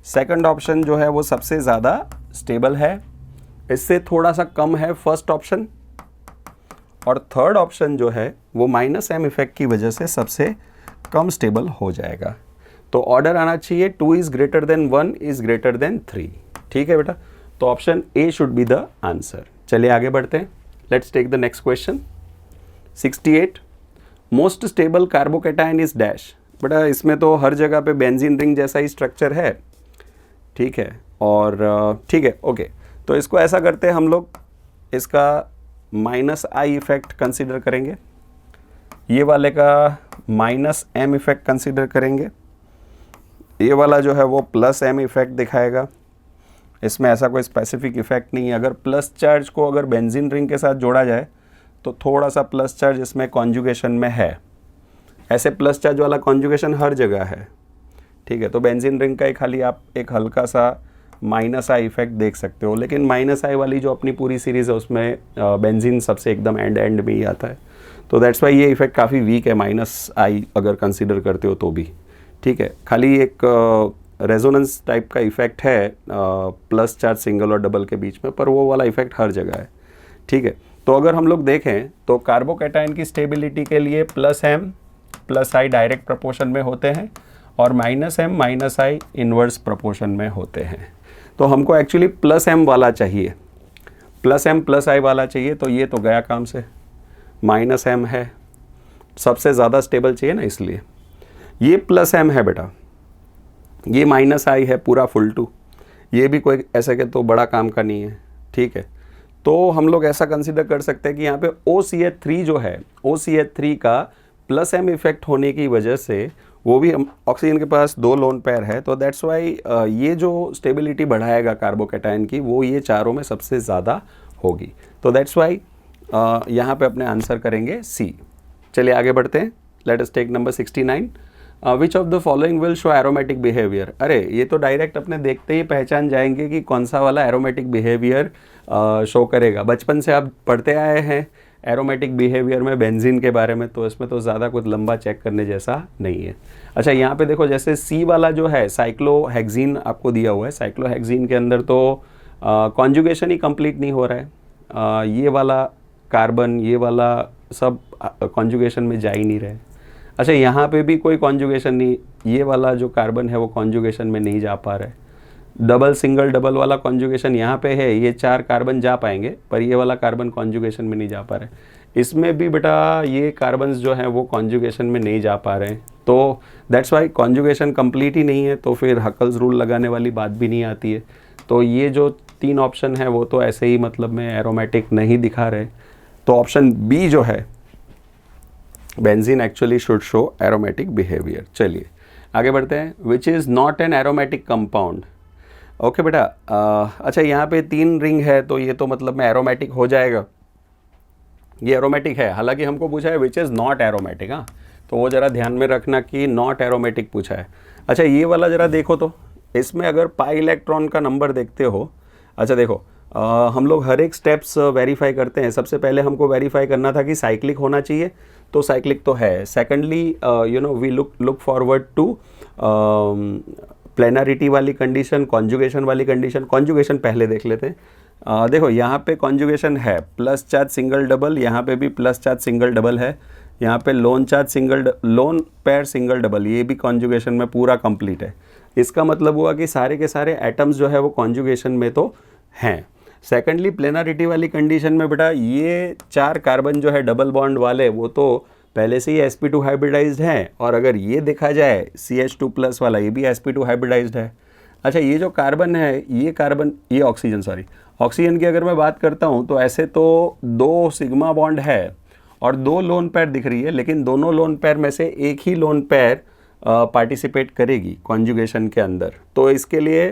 सेकंड ऑप्शन जो है वो सबसे ज़्यादा स्टेबल है, इससे थोड़ा सा कम है फर्स्ट ऑप्शन, और थर्ड ऑप्शन जो है वो माइनस M इफेक्ट की वजह से सबसे कम स्टेबल हो जाएगा। तो ऑर्डर आना चाहिए 2 is greater than 1 is greater than 3। ठीक है बेटा, तो option A should be the answer. चलिए आगे बढ़ते हैं, let's take the next question. 68 most stable carbocation is dash. बेटा इसमें तो हर जगह पे बेंजीन रिंग जैसा ही स्ट्रक्चर है। ठीक है, और ठीक है, ओके, तो इसको ऐसा करते हैं हम लोग, इसका माइनस I इफेक्ट कंसीडर करेंगे, ये वाले का माइनस M इफेक्ट कंसीडर करेंगे, ये वाला जो है वो प्लस M इफेक्ट दिखाएगा। इसमें ऐसा कोई स्पेसिफिक इफेक्ट नहीं है। अगर प्लस चार्ज को अगर बेंजीन रिंग के साथ जोड़ा जाए तो थोड़ा सा प्लस चार्ज इसमें कॉन्जुगेशन में है, ऐसे प्लस चार्ज वाला कॉन्जुगेशन हर जगह है। ठीक है, तो बेंजीन रिंग का ही खाली आप एक हल्का सा माइनस I इफेक्ट देख सकते हो, लेकिन माइनस I वाली जो अपनी पूरी सीरीज़ है उसमें बेंजीन सबसे एकदम एंड में ही आता है, तो दैट्स वाई ये इफेक्ट काफ़ी वीक है माइनस I अगर कंसीडर करते हो तो भी। ठीक है, खाली एक रेजोनेंस टाइप का इफेक्ट है प्लस चार्ज सिंगल और डबल के बीच में, पर वो वाला इफेक्ट हर जगह है। ठीक है, तो अगर हम लोग देखें तो कार्बोकैटायन की स्टेबिलिटी के लिए plus M plus I direct proportion में होते हैं और minus M minus I inverse proportion में होते हैं। तो हमको एक्चुअली प्लस M वाला चाहिए, प्लस M प्लस I वाला चाहिए, तो ये तो गया काम से। माइनस M है, सबसे ज़्यादा स्टेबल चाहिए ना, इसलिए ये प्लस M है बेटा, ये माइनस I है पूरा फुल टू, ये भी कोई ऐसा कि तो बड़ा काम का नहीं है। ठीक है, तो हम लोग ऐसा कंसीडर कर सकते हैं कि यहाँ पे OCH3 जो है, OCH3 का प्लस M इफेक्ट होने की वजह से, वो भी ऑक्सीजन के पास 2 लोन पेयर है, तो दैट्स वाई ये जो स्टेबिलिटी बढ़ाएगा कार्बोकैटायन की वो ये चारों में सबसे ज़्यादा होगी। तो दैट्स वाई यहाँ पे अपने आंसर करेंगे C। चलिए आगे बढ़ते हैं, let us take number 69। Which of the following will show aromatic behaviour. अरे ये तो डायरेक्ट अपने देखते ही पहचान जाएंगे कि कौन सा वाला एरोमेटिक बिहेवियर शो करेगा। बचपन से आप पढ़ते आए हैं एरोमेटिक बिहेवियर में बेंजीन के बारे में, तो इसमें तो ज़्यादा कुछ लंबा चेक करने जैसा नहीं है। अच्छा, यहाँ पे देखो जैसे C वाला जो है साइक्लोहेक्सीन आपको दिया हुआ है, साइक्लोहेक्सीन के अंदर तो कॉन्जुगेशन ही कंप्लीट नहीं हो रहा है। ये वाला कार्बन, ये वाला सब कॉन्जुगेशन में जा ही नहीं रहे। अच्छा, यहाँ पे भी कोई कॉन्जुगेशन नहीं, ये वाला जो कार्बन है वो कॉन्जुगेशन में नहीं जा पा रहा है। डबल सिंगल डबल वाला कॉन्जुगेशन यहाँ पे है, ये 4 कार्बन जा पाएंगे, पर ये वाला कार्बन कॉन्जुगेशन में नहीं जा पा रहे। इसमें भी बेटा ये कार्बन्स जो हैं वो कॉन्जुगेशन में नहीं जा पा रहे हैं, तो दैट्स वाई कॉन्जुगेशन कंप्लीट ही नहीं है, तो फिर हकल्स रूल लगाने वाली बात भी नहीं आती है। तो ये जो 3 ऑप्शन है वो तो ऐसे ही मतलब में एरोमेटिक नहीं दिखा रहे। तो ऑप्शन B जो है benzene actually should show aromatic behaviour. चलिए आगे बढ़ते हैं। Which is not an aromatic compound. Okay बेटा, अच्छा यहाँ पे 3 रिंग है तो ये तो मतलब में एरोमेटिक हो जाएगा, ये एरोमेटिक है। हालांकि हमको पूछा है विच इज़ नॉट एरोमेटिक, हाँ, तो वो ज़रा ध्यान में रखना कि नॉट एरोमेटिक पूछा है। अच्छा ये वाला ज़रा देखो तो, इसमें अगर पाई इलेक्ट्रॉन का नंबर देखते हो, अच्छा देखो हम लोग हर एक स्टेप्स वेरीफाई करते हैं। सबसे पहले हमको वेरीफाई करना था कि साइक्लिक होना चाहिए, तो साइक्लिक तो है। Secondly you know we look forward to planarity वाली कंडीशन, कॉन्जुगेशन वाली कंडीशन। कॉन्जुगेशन पहले देख लेते हैं। देखो यहाँ पे कॉन्जुगेशन है प्लस चार्ज सिंगल डबल, यहाँ पे भी प्लस चार्ज सिंगल डबल है, यहाँ पे loan charge single loan pair single double, ये भी कॉन्जुगेशन में पूरा कंप्लीट है। इसका मतलब हुआ कि सारे के सारे एटम्स जो है वो कॉन्जुगेशन में तो हैं। सेकेंडली प्लेनरिटी वाली कंडीशन में बेटा ये 4 कार्बन जो है डबल बॉन्ड वाले वो तो पहले से ही sp2 हाइब्रिडाइज्ड हैं, और अगर ये देखा जाए CH2+ वाला ये भी sp2 हाइब्रिडाइज्ड है। अच्छा ये जो कार्बन है ये कार्बन, ये ऑक्सीजन, सॉरी ऑक्सीजन की अगर मैं बात करता हूँ तो ऐसे तो 2 सिग्मा बॉन्ड है और 2 लोन पेयर दिख रही है, लेकिन दोनों लोन पेयर में से एक ही लोन पेयर पार्टिसिपेट करेगी कॉन्जुगेशन के अंदर। तो इसके लिए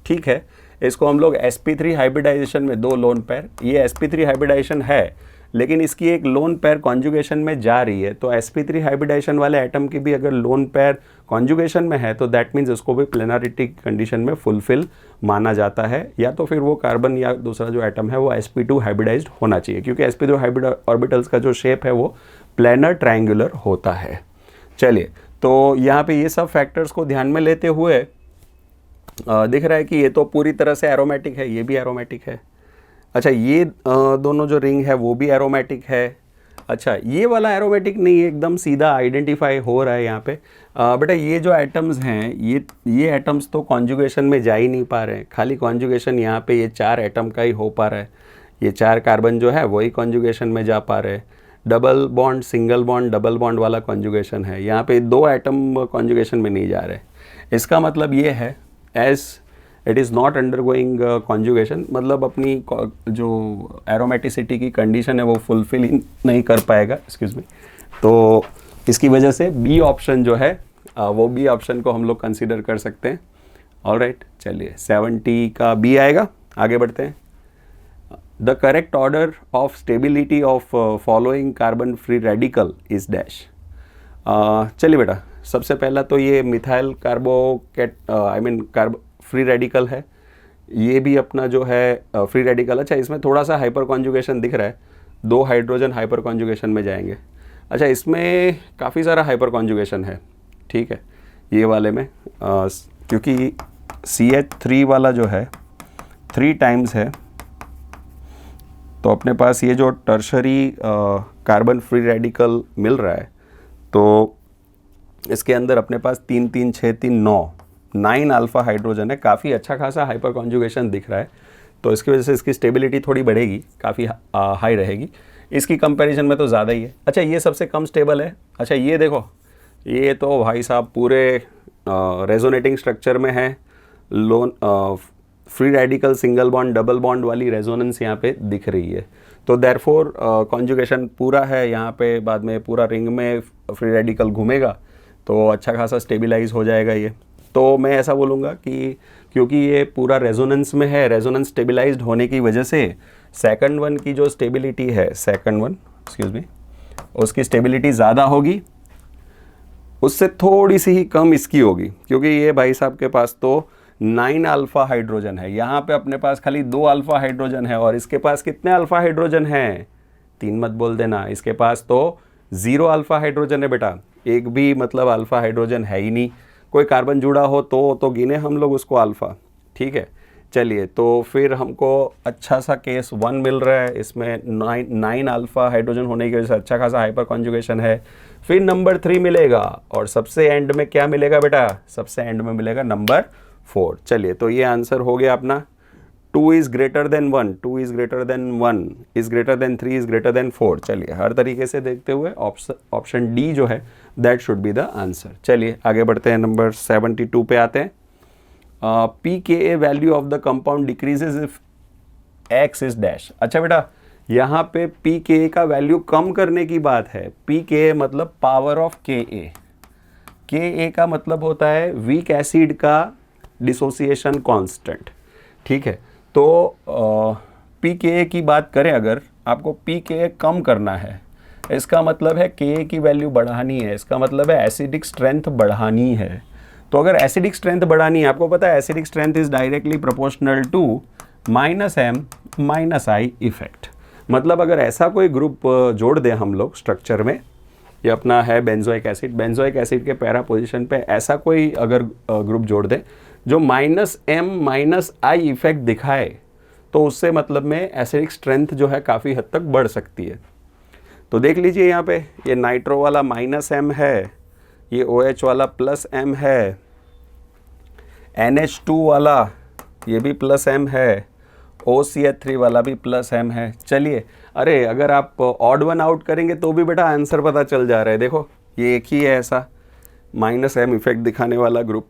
ठीक है, इसको हम लोग sp3 हाइब्रिडाइजेशन में 2 लोन पेयर, ये sp3 हाइब्रिडाइजेशन है लेकिन इसकी एक लोन पेयर कॉन्जुगेशन में जा रही है, तो sp3 हाइब्रिडाइजेशन वाले एटम की भी अगर लोन पेयर कॉन्जुगेशन में है तो दैट मीन्स उसको भी प्लेनरिटी कंडीशन में फुलफिल माना जाता है, या तो फिर वो कार्बन या दूसरा जो एटम है वो sp2 हाइब्रिडाइज्ड होना चाहिए, क्योंकि sp2 हाइब्रिड ऑर्बिटल्स का जो शेप है वो प्लेनर ट्रायंगुलर होता है। चलिए तो यहाँ पे ये सब फैक्टर्स को ध्यान में लेते हुए दिख रहा है कि ये तो पूरी तरह से एरोमेटिक है, ये भी एरोमेटिक है। अच्छा ये दोनों जो रिंग है वो भी एरोमेटिक है। अच्छा ये वाला एरोमेटिक नहीं है, एकदम सीधा आइडेंटिफाई हो रहा है यहाँ पे। बेटा ये जो एटम्स हैं ये एटम्स तो कॉन्जुगेशन में जा ही नहीं पा रहे हैं, खाली कॉन्जुगेशन यहाँ पे ये 4 एटम का ही हो पा रहा है। ये 4 कार्बन जो है वही कॉन्जुगेशन में जा पा रहे हैं। Double bond single bond double bond वाला कॉन्जुगेशन है, यहाँ पे 2 एटम कॉन्जुगेशन में नहीं जा रहे। इसका मतलब ये है as it is not undergoing conjugation, मतलब अपनी जो एरोमेटिसिटी की कंडीशन है वो फुलफिल नहीं कर पाएगा, एक्सक्यूज मी। तो इसकी वजह से बी ऑप्शन जो है वो बी ऑप्शन को हम लोग कंसिडर कर सकते हैं। ऑलराइट, चलिए 70 का बी आएगा। आगे बढ़ते हैं। The correct order of stability of following carbon free radical is dash. चलिए बेटा, सबसे पहला तो ये मिथाइल कार्बो फ्री रेडिकल है, ये भी अपना जो है फ्री रेडिकल। अच्छा इसमें थोड़ा सा हाइपर कॉन्जुगेशन दिख रहा है, 2 हाइड्रोजन हाइपर कॉन्जुगेशन में जाएंगे। अच्छा इसमें काफ़ी सारा हाइपर कॉन्जुगेशन है, ठीक है ये वाले में क्योंकि CH3 वाला जो है 3 टाइम्स है, तो अपने पास ये जो टर्शरी कार्बन फ्री रेडिकल मिल रहा है तो इसके अंदर अपने पास 3 3 6 3 9 अल्फ़ा हाइड्रोजन है, काफ़ी अच्छा खासा हाइपर कॉन्जुगेशन दिख रहा है, तो इसकी वजह से इसकी स्टेबिलिटी थोड़ी बढ़ेगी, काफ़ी हाई रहेगी। इसकी कंपैरिजन में तो ज़्यादा ही है। अच्छा ये सबसे कम स्टेबल है। अच्छा ये देखो, ये तो भाई साहब पूरे रेजोनेटिंग स्ट्रक्चर में है, loan free radical single bond double bond वाली रेजोनेंस यहाँ पे दिख रही है, तो देयरफॉर कॉन्जुगेशन पूरा है यहाँ पे, बाद में पूरा रिंग में फ्री रेडिकल घूमेगा तो अच्छा खासा स्टेबिलाइज हो जाएगा ये। तो मैं ऐसा बोलूँगा कि क्योंकि ये पूरा रेजोनेंस में है, रेजोनेंस स्टेबिलाइज्ड होने की वजह से सेकंड वन की जो स्टेबिलिटी है, सेकंड वन एक्सक्यूज मी, उसकी स्टेबिलिटी ज़्यादा होगी, उससे थोड़ी सी ही कम इसकी होगी, क्योंकि ये भाई साहब के पास तो 9 अल्फ़ा हाइड्रोजन है, यहाँ पे अपने पास खाली 2 अल्फ़ा हाइड्रोजन है, और इसके पास कितने अल्फ़ा हाइड्रोजन हैं? 3 मत बोल देना, इसके पास तो 0 अल्फ़ा हाइड्रोजन है बेटा, एक भी मतलब अल्फ़ा हाइड्रोजन है ही नहीं। कोई कार्बन जुड़ा हो तो गिने हम लोग उसको अल्फ़ा, ठीक है। चलिए तो फिर हमको अच्छा सा केस 1 मिल रहा है, इसमें 9 अल्फ़ा हाइड्रोजन होने की वजह से अच्छा खासा हाइपर कॉन्जुगेशन है। फिर नंबर 3 मिलेगा, और सबसे एंड में क्या मिलेगा बेटा? सबसे एंड में मिलेगा नंबर 4। चलिए तो ये आंसर हो गया अपना 2 is greater than 1, 2 is greater than 1, is greater than 3, is greater then 4। चलिए हर तरीके से देखते हुए ऑप्शन डी जो है that should be the answer. चलिए आगे बढ़ते हैं, नंबर 72 पे आते हैं। pKa value of the compound decreases if x is dash. अच्छा बेटा यहाँ पे पी के ए का वैल्यू कम करने की बात है। पी के ए मतलब पावर ऑफ के ए। के ए का मतलब होता है वीक एसिड का डिसोसिएशन कांस्टेंट, ठीक है। तो पी के ए की बात करें, अगर आपको पी के ए कम करना है, इसका मतलब है के ए की वैल्यू बढ़ानी है, इसका मतलब है एसिडिक स्ट्रेंथ बढ़ानी है। तो अगर एसिडिक स्ट्रेंथ बढ़ानी है, आपको पता है acidic strength is directly proportional to -m-i effect. मतलब अगर ऐसा कोई ग्रुप जोड़ दें हम लोग स्ट्रक्चर में, ये अपना है बेंजोइक एसिड के पैरा पोजीशन पे ऐसा कोई अगर ग्रुप जोड़ दें जो -m-i इफेक्ट दिखाए, तो उससे मतलब में एसिडिक स्ट्रेंथ जो है काफ़ी हद तक बढ़ सकती है। तो देख लीजिए यहाँ पे ये नाइट्रो वाला -m है, ये OH वाला +m है, NH2 वाला ये भी +m है, OCH3 वाला भी +m है। चलिए, अरे अगर आप ऑड वन आउट करेंगे तो भी बेटा आंसर पता चल जा रहा है। देखो ये एक ही है ऐसा -m इफेक्ट दिखाने वाला ग्रुप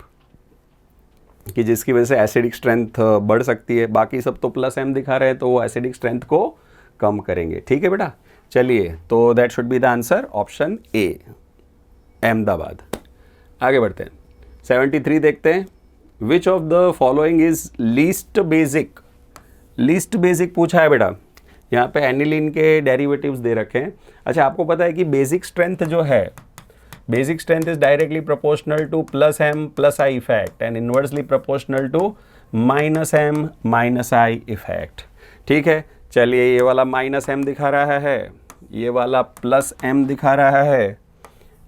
कि जिसकी वजह से एसिडिक स्ट्रेंथ बढ़ सकती है। बाकी सब तो +m दिखा रहे हैं, तो वो एसिडिक स्ट्रेंथ को कम करेंगे। ठीक है बेटा, चलिए, तो that should be the answer option A, Ahmedabad. आगे बढ़ते हैं, 73 देखते हैं। Which of the following is least basic. Least basic पूछा है बेटा, यहाँ पे एनिलीन के डेरिवेटिव्स दे रखे हैं। अच्छा, आपको पता है कि बेसिक स्ट्रेंथ जो है, basic strength is directly proportional to +m+i effect and inversely proportional to -m-i effect. ठीक है, चलिए, ये वाला -m दिखा रहा है, ये वाला +m दिखा रहा है,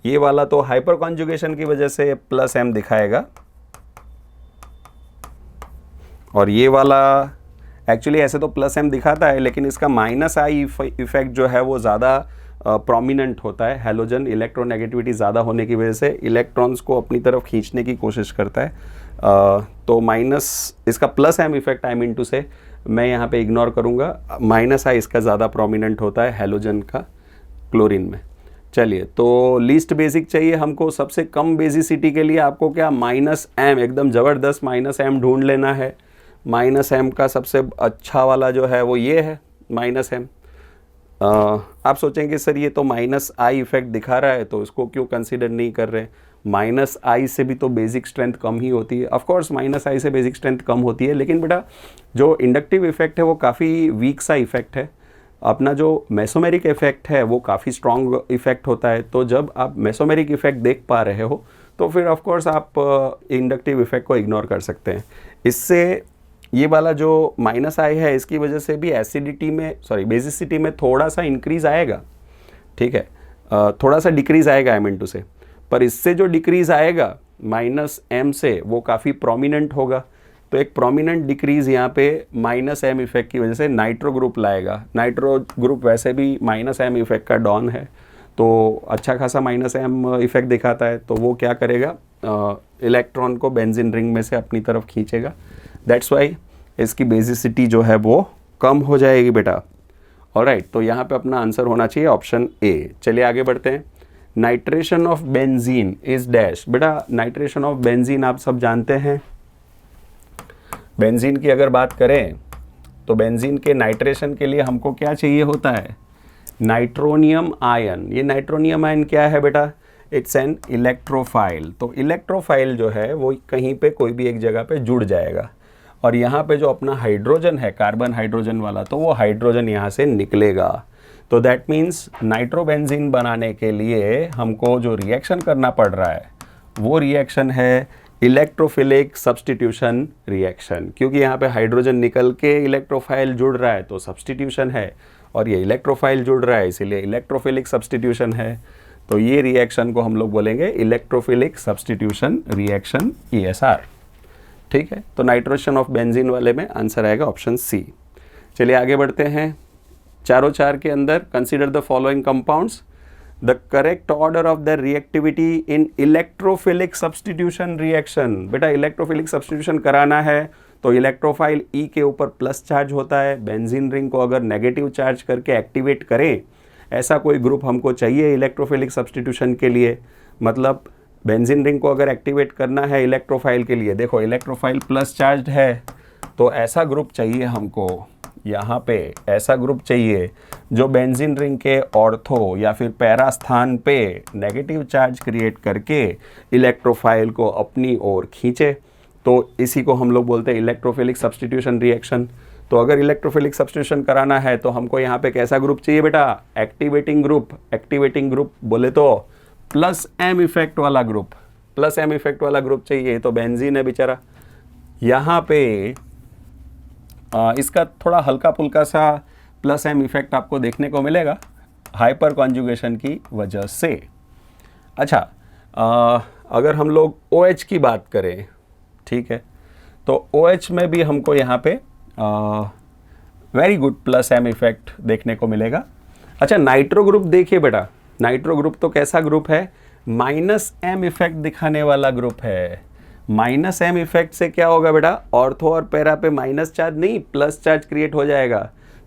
ये वाला तो हाइपर कॉन्जुगेशन की वजह से +m दिखाएगा, और ये वाला एक्चुअली ऐसे तो +m दिखाता है, लेकिन इसका -i इफेक्ट जो है वो ज़्यादा प्रोमिनेंट होता है। हैलोजन इलेक्ट्रोनेगेटिविटी ज़्यादा होने की वजह से इलेक्ट्रॉन्स को अपनी तरफ खींचने की कोशिश करता है। तो इसका +m effect I mean to say मैं यहाँ पे इग्नोर करूँगा। -i इसका ज़्यादा प्रोमिनेंट होता है हैलोजन का क्लोरीन में। चलिए, तो लीस्ट बेसिक चाहिए हमको। सबसे कम बेसिसिटी के लिए आपको क्या -m, एकदम ज़बरदस्त -m ढूंढ लेना है। -m का सबसे अच्छा वाला जो है वो ये है -m। आप सोचेंगे सर ये तो -i इफेक्ट दिखा रहा है, तो इसको क्यों कंसीडर नहीं कर रहे। -i से भी तो बेसिक स्ट्रेंथ कम ही होती है। ऑफ कोर्स -i से बेसिक स्ट्रेंथ कम होती है, लेकिन बेटा जो इंडक्टिव इफेक्ट है वो काफ़ी वीक सा इफेक्ट है। अपना जो मेसोमेरिक इफेक्ट है वो काफ़ी स्ट्रॉन्ग इफेक्ट होता है। तो जब आप मेसोमेरिक इफेक्ट देख पा रहे हो, तो फिर ऑफ कोर्स आप इंडक्टिव इफेक्ट को इग्नोर कर सकते हैं। इससे ये वाला जो -i है, इसकी वजह से भी एसिडिटी में, बेसिसिटी में थोड़ा सा इंक्रीज आएगा। ठीक है, थोड़ा सा डिक्रीज आएगा आई मीन टू से, पर इससे जो डिक्रीज आएगा -m से वो काफ़ी प्रोमिनेंट होगा। तो एक प्रोमिनेंट डिक्रीज यहाँ पे -m इफेक्ट की वजह से नाइट्रो ग्रुप लाएगा। नाइट्रो ग्रुप वैसे भी -m इफेक्ट का डॉन है, तो अच्छा खासा -m इफेक्ट दिखाता है। तो वो क्या करेगा, इलेक्ट्रॉन को बेंजीन रिंग में से अपनी तरफ खींचेगा। दैट्स वाई इसकी बेसिसिटी जो है वो कम हो जाएगी बेटा। ऑलराइट, तो यहाँ पे अपना आंसर होना चाहिए ऑप्शन ए। चलिए आगे बढ़ते हैं। Nitration of benzene is dash. बेटा नाइट्रेशन ऑफ बेंजीन आप सब जानते हैं। बेंजीन की अगर बात करें तो बेंजीन के नाइट्रेशन के लिए हमको क्या चाहिए होता है, नाइट्रोनियम आयन। ये नाइट्रोनियम आयन क्या है बेटा, इट्स एन इलेक्ट्रोफाइल। तो इलेक्ट्रोफाइल जो है वो कहीं पे कोई भी एक जगह पे जुड़ जाएगा, और यहाँ पे जो अपना हाइड्रोजन है, कार्बन हाइड्रोजन वाला, तो वो हाइड्रोजन यहाँ से निकलेगा। तो दैट मीन्स नाइट्रोबेंजीन बनाने के लिए हमको जो रिएक्शन करना पड़ रहा है वो रिएक्शन है इलेक्ट्रोफिलिक सब्स्टिट्यूशन रिएक्शन। क्योंकि यहाँ पे हाइड्रोजन निकल के इलेक्ट्रोफाइल जुड़ रहा है तो सब्स्टिट्यूशन है, और ये इलेक्ट्रोफाइल जुड़ रहा है इसीलिए इलेक्ट्रोफिलिक सब्स्टिट्यूशन है। तो ये रिएक्शन को हम लोग बोलेंगे इलेक्ट्रोफिलिक सब्स्टिट्यूशन रिएक्शन, ESR। ठीक है, तो नाइट्रेशन ऑफ बेंजीन वाले में आंसर आएगा ऑप्शन सी। चलिए आगे बढ़ते हैं। चारों चार के अंदर consider the following compounds. The correct order of the reactivity in electrophilic substitution reaction. बेटा इलेक्ट्रोफिलिक सब्स्टिट्यूशन कराना है तो इलेक्ट्रोफाइल E के ऊपर प्लस चार्ज होता है, बेंजीन रिंग को अगर नेगेटिव चार्ज करके एक्टिवेट करें, ऐसा कोई ग्रुप हमको चाहिए इलेक्ट्रोफिलिक सब्स्टिट्यूशन के लिए। मतलब बेंजीन रिंग को अगर एक्टिवेट करना है इलेक्ट्रोफाइल के लिए, देखो इलेक्ट्रोफाइल प्लस चार्ज है, तो ऐसा ग्रुप चाहिए हमको यहाँ पे ऐसा ग्रुप चाहिए जो बेंजीन रिंग के ऑर्थो या फिर पैरा स्थान पे नेगेटिव चार्ज क्रिएट करके इलेक्ट्रोफाइल को अपनी ओर खींचे, तो इसी को हम लोग बोलते हैं इलेक्ट्रोफिलिक सब्स्टिट्यूशन रिएक्शन। तो अगर इलेक्ट्रोफिलिक सब्स्टिट्यूशन कराना है तो हमको यहाँ पे कैसा ग्रुप चाहिए बेटा? Activating group. एक्टिवेटिंग ग्रुप बोले तो प्लस एम इफेक्ट वाला ग्रुप, प्लस एम इफेक्ट वाला ग्रुप चाहिए। तो बेंजीन है बेचारा, यहाँ पे इसका थोड़ा हल्का फुल्का सा प्लस एम इफेक्ट आपको देखने को मिलेगा हाइपर कॉन्जुगेशन की वजह से। अच्छा, अगर हम लोग OH की बात करें, ठीक है, तो OH में भी हमको यहाँ पे very good plus M effect देखने को मिलेगा। अच्छा, नाइट्रो ग्रुप देखिए बेटा, नाइट्रो ग्रुप तो कैसा ग्रुप है? माइनस एम इफेक्ट दिखाने वाला ग्रुप है। माइनस एम इफेक्ट से क्या होगा बेटा? ऑर्थो और पैरा पे माइनस चार्ज नहीं प्लस चार्ज क्रिएट हो जाएगा,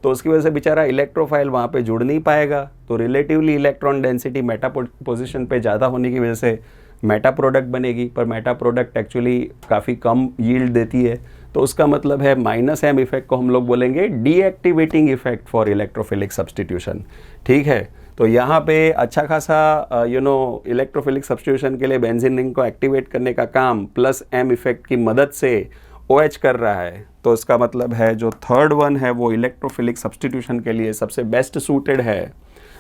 तो उसकी वजह से बेचारा इलेक्ट्रोफाइल वहाँ पे जुड़ नहीं पाएगा। तो relatively electron density Meta position पे ज़्यादा होने की वजह से मेटा प्रोडक्ट बनेगी, पर मेटा प्रोडक्ट एक्चुअली काफ़ी कम यील्ड देती है। तो उसका मतलब है माइनस एम इफेक्ट को हम लोग बोलेंगे deactivating effect for electrophilic substitution. ठीक है, तो यहाँ पे अच्छा खासा इलेक्ट्रोफिलिक सब्स्टिट्यूशन के लिए बेंजीन रिंग को एक्टिवेट करने का काम प्लस एम इफेक्ट की मदद से OH कर रहा है। तो इसका मतलब है जो थर्ड वन है वो इलेक्ट्रोफिलिक सब्स्टिट्यूशन के लिए सबसे बेस्ट सूटेड है।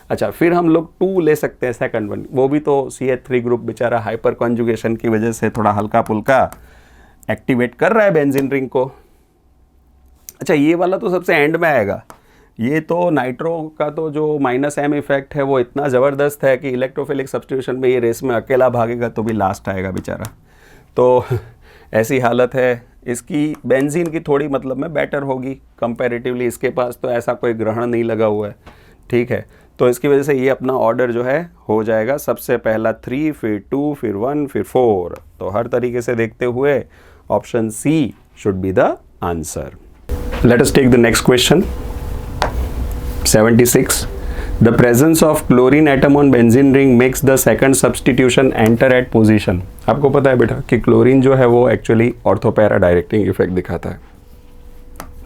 अच्छा, फिर हम लोग 2 ले सकते हैं, सेकंड वन, वो भी तो CH3 ग्रुप बेचारा हाइपर कॉन्जुगेशन की वजह से थोड़ा हल्का फुल्का एक्टिवेट कर रहा है बेंजीन रिंग को। अच्छा, ये वाला तो सबसे एंड में आएगा। ये तो नाइट्रो का तो जो माइनस एम इफेक्ट है वो इतना ज़बरदस्त है कि इलेक्ट्रोफिलिक सब्स्टिट्यूशन में ये रेस में अकेला भागेगा तो भी लास्ट आएगा बेचारा। तो ऐसी हालत है इसकी। बेंजीन की थोड़ी मतलब में बेटर होगी कंपैरेटिवली, इसके पास तो ऐसा कोई ग्रहण नहीं लगा हुआ है। ठीक है, तो इसकी वजह से ये अपना ऑर्डर जो है हो जाएगा, सबसे पहला 3, फिर 2, फिर 1, फिर 4। तो हर तरीके से देखते हुए option C should be the answer. Let us take the next question 76. The presence of chlorine atom on benzene ring makes the second substitution enter at position. आपको पता है बेटा कि क्लोरीन जो है वो एक्चुअली ऑर्थोपैरा डायरेक्टिंग इफेक्ट दिखाता है।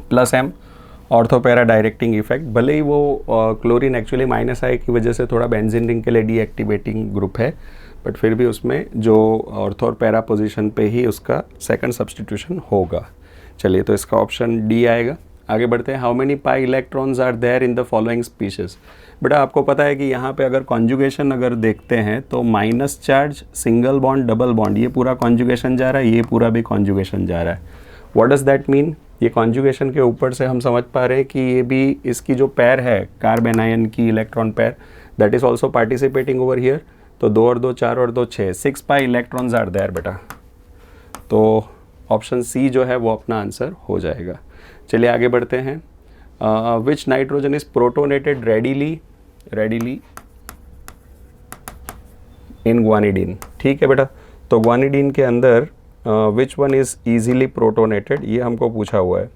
Plus M ortho para directing effect, भले ही वो क्लोरीन एक्चुअली माइनस आई की वजह से थोड़ा बेंजीन रिंग के लिए डीएक्टिवेटिंग ग्रुप है, बट फिर भी उसमें जो ऑर्थो और पैरा पोजिशन पे ही उसका सेकंड सब्स्टिट्यूशन होगा। चलिए, तो इसका ऑप्शन डी आएगा। आगे बढ़ते हैं। How many pi electrons are there in the following species. बेटा आपको पता है कि यहाँ पे अगर कॉन्जुगेशन अगर देखते हैं तो minus charge, single bond, double bond, ये पूरा कॉन्जुगेशन जा रहा है, ये पूरा भी कॉन्जुगेशन जा रहा है। What does that mean? ये कॉन्जुगेशन के ऊपर से हम समझ पा रहे हैं कि ये भी इसकी जो पैर है कार्बन आयन की electron pair, that is also participating over here. तो 2 और 2 4 और 2 6, 6 पाई इलेक्ट्रॉन्स आर देयर बेटा। तो ऑप्शन सी जो है वो अपना आंसर हो जाएगा। चलिए आगे बढ़ते हैं। Which nitrogen is protonated readily in guanidine. ठीक है बेटा, तो ग्वानिडीन के अंदर which one is easily protonated, ये हमको पूछा हुआ है।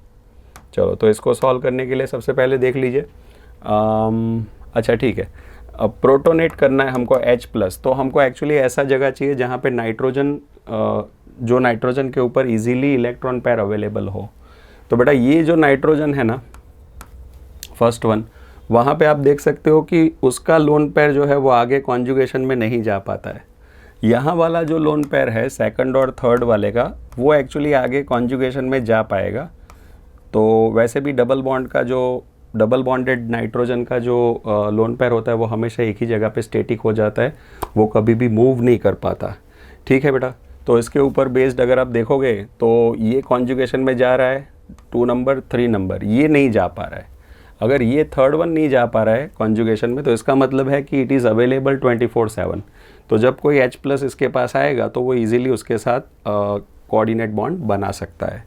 चलो, तो इसको सॉल्व करने के लिए सबसे पहले देख लीजिए। अच्छा ठीक है, अब प्रोटोनेट करना है हमको H+, तो हमको एक्चुअली ऐसा जगह चाहिए जहाँ पे नाइट्रोजन जो नाइट्रोजन के ऊपर इजीली इलेक्ट्रॉन पैर अवेलेबल हो। तो बेटा ये जो नाइट्रोजन है ना, फर्स्ट वन, वहाँ पे आप देख सकते हो कि उसका लोन पैर जो है वो आगे कॉन्जुगेशन में नहीं जा पाता है। यहाँ वाला जो लोन पैर है सेकंड और थर्ड वाले का, वो एक्चुअली आगे कॉन्जुगेशन में जा पाएगा। तो वैसे भी डबल बॉन्डेड नाइट्रोजन का जो लोन पैर होता है वो हमेशा एक ही जगह पे स्टेटिक हो जाता है, वो कभी भी मूव नहीं कर पाता। ठीक है बेटा, तो इसके ऊपर बेस्ड अगर आप देखोगे तो ये कॉन्जुगेशन में जा रहा है 2 नंबर 3 नंबर, ये नहीं जा पा रहा है। अगर ये थर्ड वन नहीं जा पा रहा है कॉन्जुगेशन में, तो इसका मतलब है कि इट इज़ अवेलेबल 24/7। तो जब कोई H+ इसके पास आएगा तो वो इजीली उसके साथ कोऑर्डिनेट बॉन्ड बना सकता है।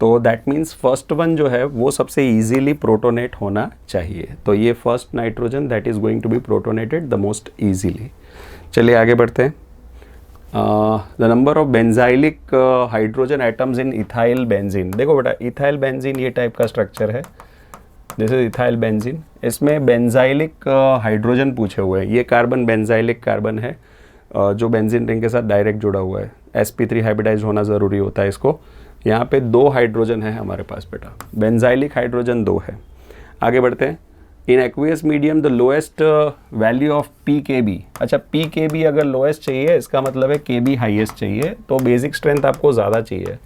तो दैट मीन्स फर्स्ट वन जो है वो सबसे इजीली प्रोटोनेट होना चाहिए। तो ये first nitrogen that is going to be protonated the most easily. चलिए आगे बढ़ते हैं। The number of benzylic hydrogen atoms in ethyl benzene. देखो बेटा, इथाइल बेंजीन ये टाइप का स्ट्रक्चर है, दिस इज इथाइल बेंजीन। इसमें बेंजाइलिक हाइड्रोजन पूछे हुए हैं। ये कार्बन बेंजाइलिक कार्बन है जो बेंजीन रिंग के साथ डायरेक्ट जुड़ा हुआ है। sp3 हाइब्रिडाइज होना ज़रूरी होता है इसको। यहाँ पे 2 हाइड्रोजन है हमारे पास बेटा, बेंजाइलिक हाइड्रोजन 2 है। आगे बढ़ते हैं। In aqueous medium the lowest value of P K B. अच्छा, पी के बी अगर लोएस्ट चाहिए इसका मतलब है के बी हाइएस्ट चाहिए, तो बेसिक स्ट्रेंथ आपको ज़्यादा चाहिए।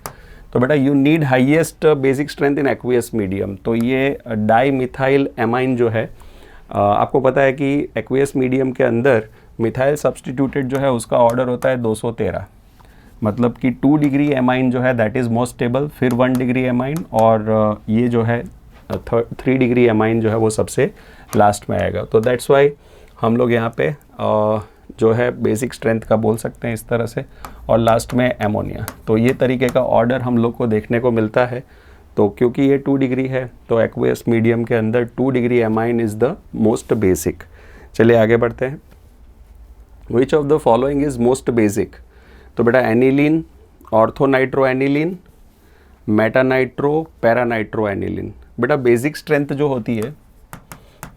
तो बेटा you need highest basic strength in aqueous medium. तो ये डाई मिथाइल एमाइन जो है, आपको पता है कि एक्वियस मीडियम के अंदर मिथाइल सब्सटीट्यूटेड जो है उसका ऑर्डर होता है 213, मतलब कि 2 डिग्री एमाइन जो है दैट इज़ मोस्ट स्टेबल, फिर 1 डिग्री एमाइन, और ये जो है 3 डिग्री एमाइन जो है वो सबसे लास्ट में आएगा। तो दैट्स वाई हम लोग यहाँ पे जो है बेसिक स्ट्रेंथ का बोल सकते हैं इस तरह से, और लास्ट में एमोनिया। तो ये तरीके का ऑर्डर हम लोग को देखने को मिलता है। तो क्योंकि ये 2 डिग्री है तो एक्वियस मीडियम के अंदर 2 degree amine is the most basic. चलिए आगे बढ़ते हैं। Which of the following is most basic? तो बेटा aniline, ortho nitro aniline, meta nitro, para nitro aniline. बेटा बेसिक स्ट्रेंथ जो होती है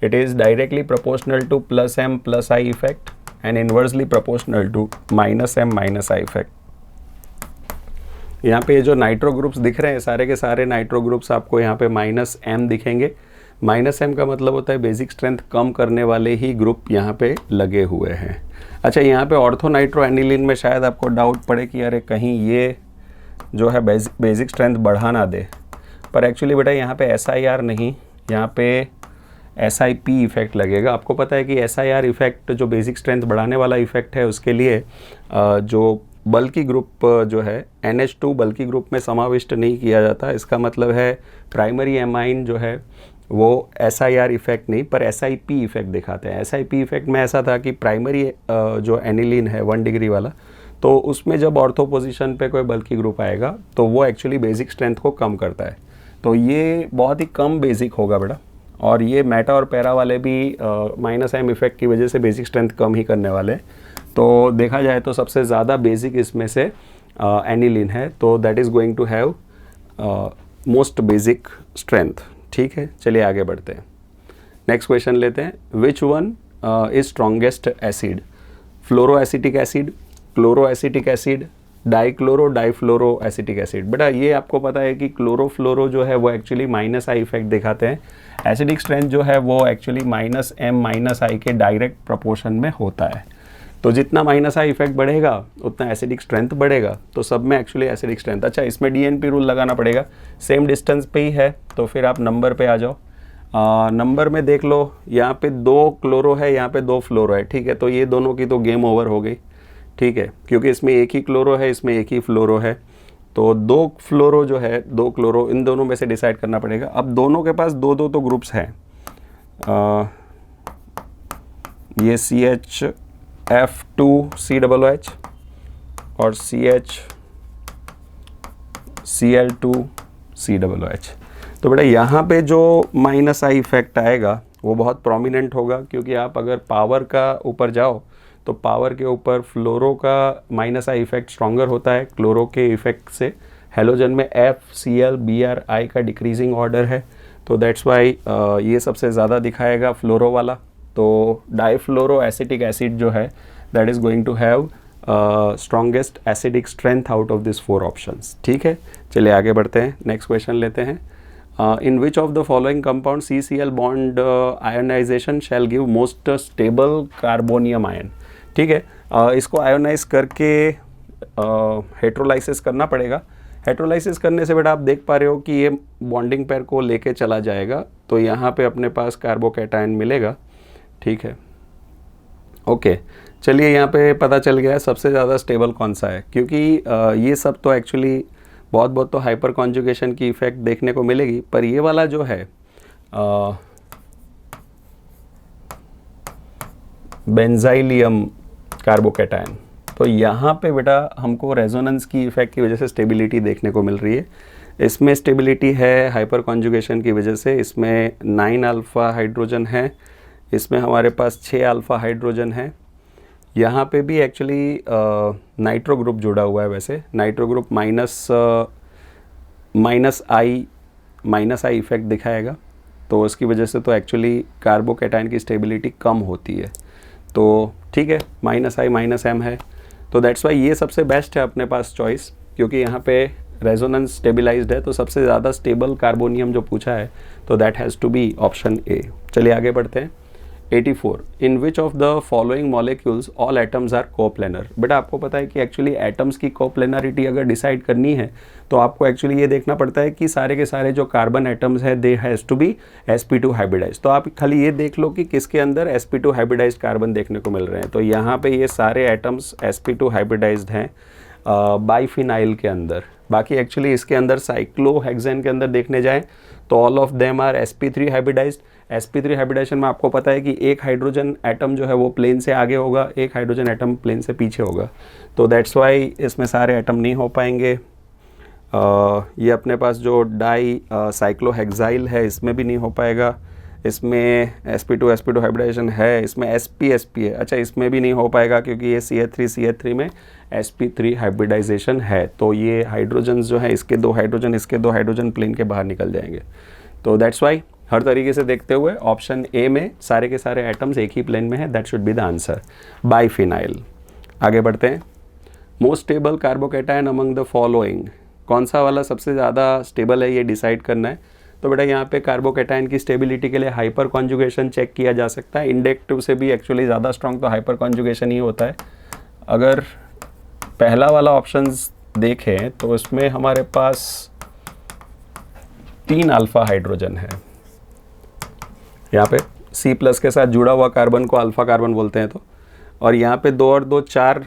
it is directly proportional to plus M plus I effect and inversely proportional to minus M minus I effect. यहाँ पे ये जो नाइट्रो ग्रुप्स दिख रहे हैं सारे के सारे नाइट्रो ग्रुप्स आपको यहाँ पे माइनस एम दिखेंगे। माइनस एम का मतलब होता है बेसिक स्ट्रेंथ कम करने वाले ही ग्रुप यहाँ पे लगे हुए हैं। अच्छा, यहाँ पे ऑर्थोनाइट्रो एनिलीन में शायद आपको डाउट पड़े कि अरे कहीं ये जो है बेसिक स्ट्रेंथ बढ़ा ना दे, पर एक्चुअली बेटा यहाँ पे SIR नहीं, यहाँ पे SIP इफेक्ट लगेगा। आपको पता है कि SIR इफेक्ट जो बेसिक स्ट्रेंथ बढ़ाने वाला इफेक्ट है उसके लिए जो बल्कि ग्रुप जो है NH2 बल्कि ग्रुप में समाविष्ट नहीं किया जाता। इसका मतलब है प्राइमरी एमाइन जो है वो SIR इफेक्ट नहीं पर SIP इफेक्ट दिखाते हैं। SIP इफेक्ट में ऐसा था कि प्राइमरी जो एनिलीन है 1 डिग्री वाला, तो उसमें जब ऑर्थो पोजीशन पे कोई बल्कि ग्रुप आएगा तो वो एक्चुअली बेसिक स्ट्रेंथ को कम करता है। तो ये बहुत ही कम बेसिक होगा बेटा, और ये मेटा और पैरा वाले भी माइनस एम इफेक्ट की वजह से बेसिक स्ट्रेंथ कम ही करने वाले। तो देखा जाए तो सबसे ज़्यादा बेसिक इसमें से एनिलीन है, तो that is going to have most basic strength. ठीक है, चलिए आगे बढ़ते हैं। नेक्स्ट क्वेश्चन लेते हैं। Which one is strongest acid? Fluoro acetic acid, chloro acetic acid, dichloro difluoro acetic acid. बेटा ये आपको पता है कि क्लोरोफ्लोरो जो है वो एक्चुअली माइनस आई इफेक्ट दिखाते हैं। एसिडिक स्ट्रेंथ जो है वो एक्चुअली माइनस एम माइनस आई के डायरेक्ट प्रोपोर्शन में होता है। तो जितना माइनस आई इफेक्ट बढ़ेगा उतना एसिडिक स्ट्रेंथ बढ़ेगा। तो सब में एक्चुअली एसिडिक स्ट्रेंथ। अच्छा, इसमें DNP रूल लगाना पड़ेगा, सेम डिस्टेंस पे ही है, तो फिर आप नंबर पे आ जाओ। नंबर में देख लो, यहाँ पे 2 क्लोरो है, यहाँ पे 2 फ्लोरो है। ठीक है, तो ये दोनों की तो गेम ओवर हो गई। ठीक है, क्योंकि इसमें एक ही क्लोरो है, इसमें एक ही फ्लोरो है, तो 2 फ्लोरो जो है 2 क्लोरो, इन दोनों में से डिसाइड करना पड़ेगा। अब दोनों के पास 2-2 तो ग्रुप्स हैं। ये CHF2COOH और CHCl2COOH। तो बेटा यहाँ पे जो माइनस आई इफेक्ट आएगा वो बहुत प्रोमिनेंट होगा, क्योंकि आप अगर पावर का ऊपर जाओ तो पावर के ऊपर फ्लोरो का माइनस आई इफेक्ट स्ट्रॉन्गर होता है क्लोरो के इफेक्ट से। हेलोजन में FCl-BrI का डिक्रीजिंग ऑर्डर है, तो दैट्स वाई ये सबसे ज़्यादा दिखाएगा फ्लोरो वाला। तो डाइफ्लोरो एसिटिक एसिड जो है that is going to have strongest acidic strength out of this 4 options. ठीक है, चलिए आगे बढ़ते हैं। नेक्स्ट क्वेश्चन लेते हैं। In which of the following compound CCl bond ionisation shall give most stable carbonium ion? ठीक है, इसको आयोनाइज करके हेट्रोलाइसिस करना पड़ेगा। हेट्रोलाइसिस करने से बेटा आप देख पा रहे हो कि ये बॉन्डिंग पेयर को लेके चला जाएगा, तो यहाँ पे अपने पास कार्बोकैटायन मिलेगा। ठीक है, ओके, चलिए यहाँ पे पता चल गया सबसे ज़्यादा स्टेबल कौन सा है, क्योंकि ये सब तो एक्चुअली बहुत तो हाइपर कॉन्जुगेशन की इफेक्ट देखने को मिलेगी, पर ये वाला जो है बेंजाइलियम कार्बोकैटायन, तो यहाँ पे बेटा हमको रेजोनेंस की इफेक्ट की वजह से स्टेबिलिटी देखने को मिल रही है। इसमें स्टेबिलिटी है हाइपर कॉन्जुगेशन की वजह से। इसमें 9 अल्फ़ा हाइड्रोजन है, इसमें हमारे पास 6 अल्फ़ा हाइड्रोजन है। यहाँ पे भी एक्चुअली नाइट्रो ग्रुप जुड़ा हुआ है। वैसे nitro group minus I effect दिखाएगा, तो उसकी वजह से तो एक्चुअली कार्बोकैटायन की स्टेबिलिटी कम होती है। तो ठीक है, -I -M है, तो दैट्स वाई ये सबसे बेस्ट है अपने पास चॉइस, क्योंकि यहाँ पे रेजोनेंस स्टेबिलाइज्ड है, तो सबसे ज़्यादा स्टेबल कार्बोनियम जो पूछा है तो that has to be option A. चलिए आगे बढ़ते हैं। 84, in which of the following molecules all atoms are coplanar. बेटा आपको पता है कि एक्चुअली एटम्स की कोप्लेनरिटी अगर डिसाइड करनी है तो आपको एक्चुअली ये देखना पड़ता है कि सारे के सारे जो कार्बन एटम्स है they has to be sp2 hybridise. तो आप खाली ये देख लो कि किसके अंदर sp2 हाइब्रिडाइज कार्बन देखने को मिल रहे हैं। तो यहाँ पे ये सारे एटम्स sp2 हाइब्रिडाइज्ड हैं बाईफिनाइल के अंदर। बाकी एक्चुअली इसके अंदर साइक्लोहेक्सेन के अंदर देखने जाएँ तो all of them are sp3 hybridized. sp3 hybridization में आपको पता है कि एक हाइड्रोजन एटम जो है वो प्लेन से आगे होगा, एक हाइड्रोजन एटम प्लेन से पीछे होगा, तो दैट्स वाई इसमें सारे एटम नहीं हो पाएंगे। ये अपने पास जो डाई साइक्लोहेक्साइल है इसमें भी नहीं हो पाएगा, इसमें sp2 हाइब्रिडाइजेशन है, इसमें sp है, अच्छा इसमें भी नहीं हो पाएगा क्योंकि ये CH3 में sp3 हाइब्रिडाइजेशन है। तो ये हाइड्रोजन जो है इसके दो हाइड्रोजन प्लेन के बाहर निकल जाएंगे। तो दैट्स वाई हर तरीके से देखते हुए ऑप्शन ए में सारे के सारे एटम्स एक ही प्लेन में है, that should be the answer, biphenyl. आगे बढ़ते हैं। Most stable carbocation among the following, कौन सा वाला सबसे ज़्यादा स्टेबल है ये डिसाइड करना है। तो बेटा यहाँ पे कार्बोकैटायन की स्टेबिलिटी के लिए हाइपर कॉन्जुगेशन चेक किया जा सकता है। इंडेक्टिव से भी एक्चुअली ज़्यादा स्ट्रॉन्ग तो हाइपर कॉन्जुगेशन ही होता है। अगर पहला वाला ऑप्शंस देखें तो इसमें हमारे पास 3 अल्फा हाइड्रोजन है, यहाँ पे C+ के साथ जुड़ा हुआ कार्बन को अल्फा कार्बन बोलते हैं। तो और यहाँ पे 2 और 2 4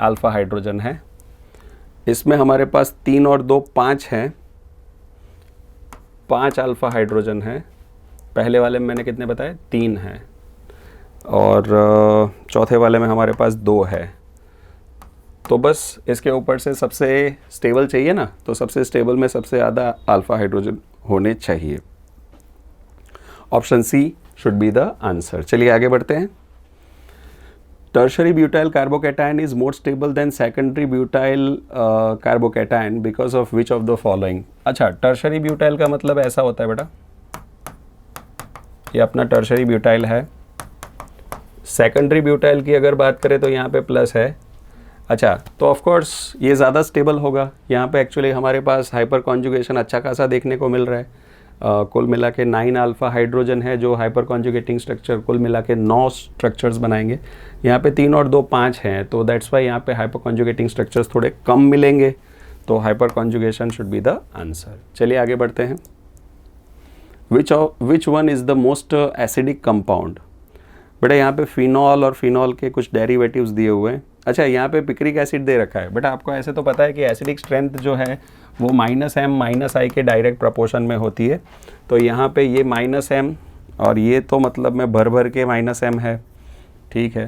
अल्फा हाइड्रोजन है। इसमें हमारे पास 3 और 2 5 हैं, 5 अल्फा हाइड्रोजन है। पहले वाले में मैंने कितने बताए, 3 हैं, और चौथे वाले में हमारे पास 2 है। तो बस इसके ऊपर से सबसे स्टेबल चाहिए ना, तो सबसे स्टेबल में सबसे ज़्यादा अल्फा हाइड्रोजन होने चाहिए। Option C should be the answer. चलिए आगे बढ़ते हैं। Tertiary butyl carbocation is more stable than secondary butyl carbocation because of which of the following. अच्छा, टर्शरी ब्यूटाइल का मतलब ऐसा होता है बेटा, ये अपना टर्शरी ब्यूटाइल है। सेकेंडरी ब्यूटाइल की अगर बात करें तो यहाँ पे प्लस है। अच्छा, तो ऑफ कोर्स ये ज़्यादा स्टेबल होगा। यहाँ पे एक्चुअली हमारे पास हाइपर कॉन्जुगेशन अच्छा खासा देखने को मिल रहा है। कुल मिला के 9 अल्फा हाइड्रोजन है जो हाइपर कॉन्जुगेटिंग स्ट्रक्चर कुल मिला के 9 स्ट्रक्चर्स बनाएंगे। यहाँ पे 3 और 2 5 हैं, तो दैट्स वाई यहाँ पे हाइपर कॉन्जुगेटिंग स्ट्रक्चर्स थोड़े कम मिलेंगे, तो hyper conjugation should be the answer. चलिए आगे बढ़ते हैं। Which one is the most acidic compound. बेटा यहाँ पे फिनॉल और फिनॉल के कुछ डेरिवेटिव्स दिए हुए हैं। अच्छा, यहाँ पे पिक्रिक एसिड दे रखा है। बेटा आपको ऐसे तो पता है कि एसिडिक स्ट्रेंथ जो है वो -m -i के डायरेक्ट प्रपोर्शन में होती है। तो यहाँ पे ये -m और ये तो मतलब में भर के -m है, ठीक है।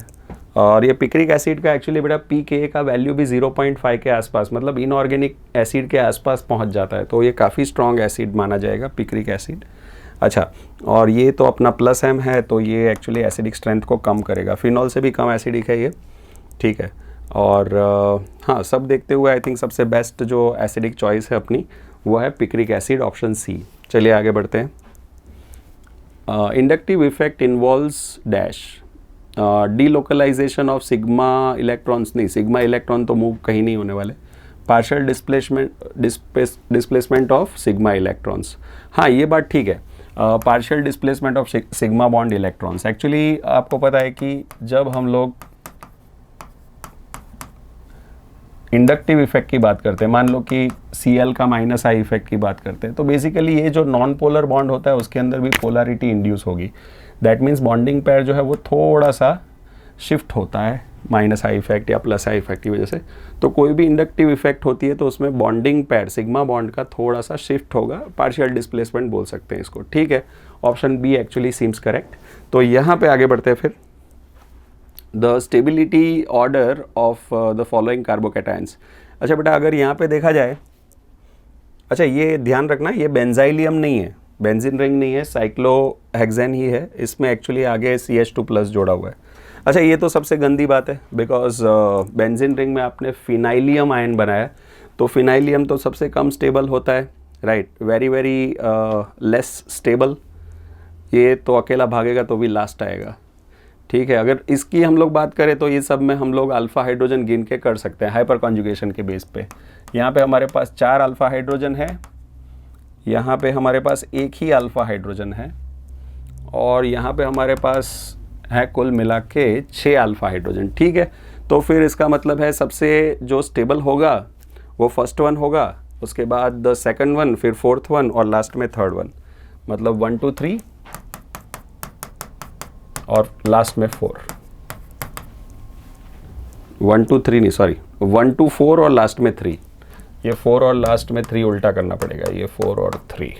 और ये पिक्रिक एसिड का एक्चुअली बेटा pK का वैल्यू भी 0.5 के आसपास, मतलब इनऑर्गेनिक एसिड के आसपास पहुँच जाता है, तो ये काफ़ी स्ट्रॉन्ग एसिड माना जाएगा पिक्रिक एसिड। अच्छा, और ये तो अपना +m है, तो ये एक्चुअली एसिडिक स्ट्रेंथ को कम करेगा। फिनॉल से भी कम एसिडिक है ये, ठीक है। और हाँ, सब देखते हुए आई थिंक सबसे बेस्ट जो एसिडिक चॉइस है अपनी वो है पिक्रिक एसिड, ऑप्शन सी। चलिए आगे बढ़ते हैं। Inductive effect involves dash, delocalization of sigma electrons, नहीं सिग्मा इलेक्ट्रॉन तो मूव कहीं नहीं होने वाले, partial displacement of sigma electrons. हाँ, ये बात ठीक है, partial displacement of sigma bond electrons. Actually आपको पता है कि जब हम लोग इंडक्टिव इफेक्ट की बात करते हैं, मान लो कि Cl का -i इफेक्ट की बात करते हैं, तो बेसिकली ये जो नॉन पोलर बॉन्ड होता है उसके अंदर भी पोलैरिटी इंड्यूस होगी। दैट मीन्स बॉन्डिंग पेयर जो है वो थोड़ा सा शिफ्ट होता है -i इफेक्ट या +i इफेक्ट की वजह से। तो कोई भी इंडक्टिव इफेक्ट होती है तो उसमें बॉन्डिंग पेयर सिग्मा बॉन्ड का थोड़ा सा शिफ्ट होगा, पार्शियल डिस्प्लेसमेंट बोल सकते हैं इसको, ठीक है। Option B actually seems correct. तो यहाँ पे आगे बढ़ते हैं फिर। The stability order of the following carbocations. अच्छा बेटा, अगर यहाँ पे देखा जाए, अच्छा ये ध्यान रखना, ये बेंजाइलियम नहीं है, बेंजीन रिंग नहीं है, साइक्लोहेक्सेन ही है। इसमें एक्चुअली आगे CH2+ जोड़ा हुआ है। अच्छा, ये तो सबसे गंदी बात है, बिकॉज बेंजीन रिंग में आपने फिनाइलियम आयन बनाया, तो फिनाइलियम तो सबसे कम स्टेबल होता है, राइट, वेरी लेस स्टेबल। ये तो अकेला भागेगा तो भी लास्ट आएगा, ठीक है। अगर इसकी हम लोग बात करें तो ये सब में हम लोग अल्फा हाइड्रोजन गिन के कर सकते हैं हाइपर कॉन्जुगेशन के बेस पे। यहाँ पे हमारे पास 4 अल्फ़ा हाइड्रोजन है, यहाँ पे हमारे पास एक ही अल्फ़ा हाइड्रोजन है, और यहाँ पे हमारे पास है कुल मिला के 6 अल्फ़ा हाइड्रोजन। ठीक है, तो फिर इसका मतलब है सबसे जो स्टेबल होगा वो फर्स्ट वन होगा, उसके बाद द सेकंड वन, फिर फोर्थ वन और लास्ट में थर्ड वन, मतलब 1 2 3 और लास्ट में 4। 1 2 3 नहीं, सॉरी 1 2 4 और लास्ट में 3। ये 4 और लास्ट में 3 उल्टा करना पड़ेगा, ये 4 और 3।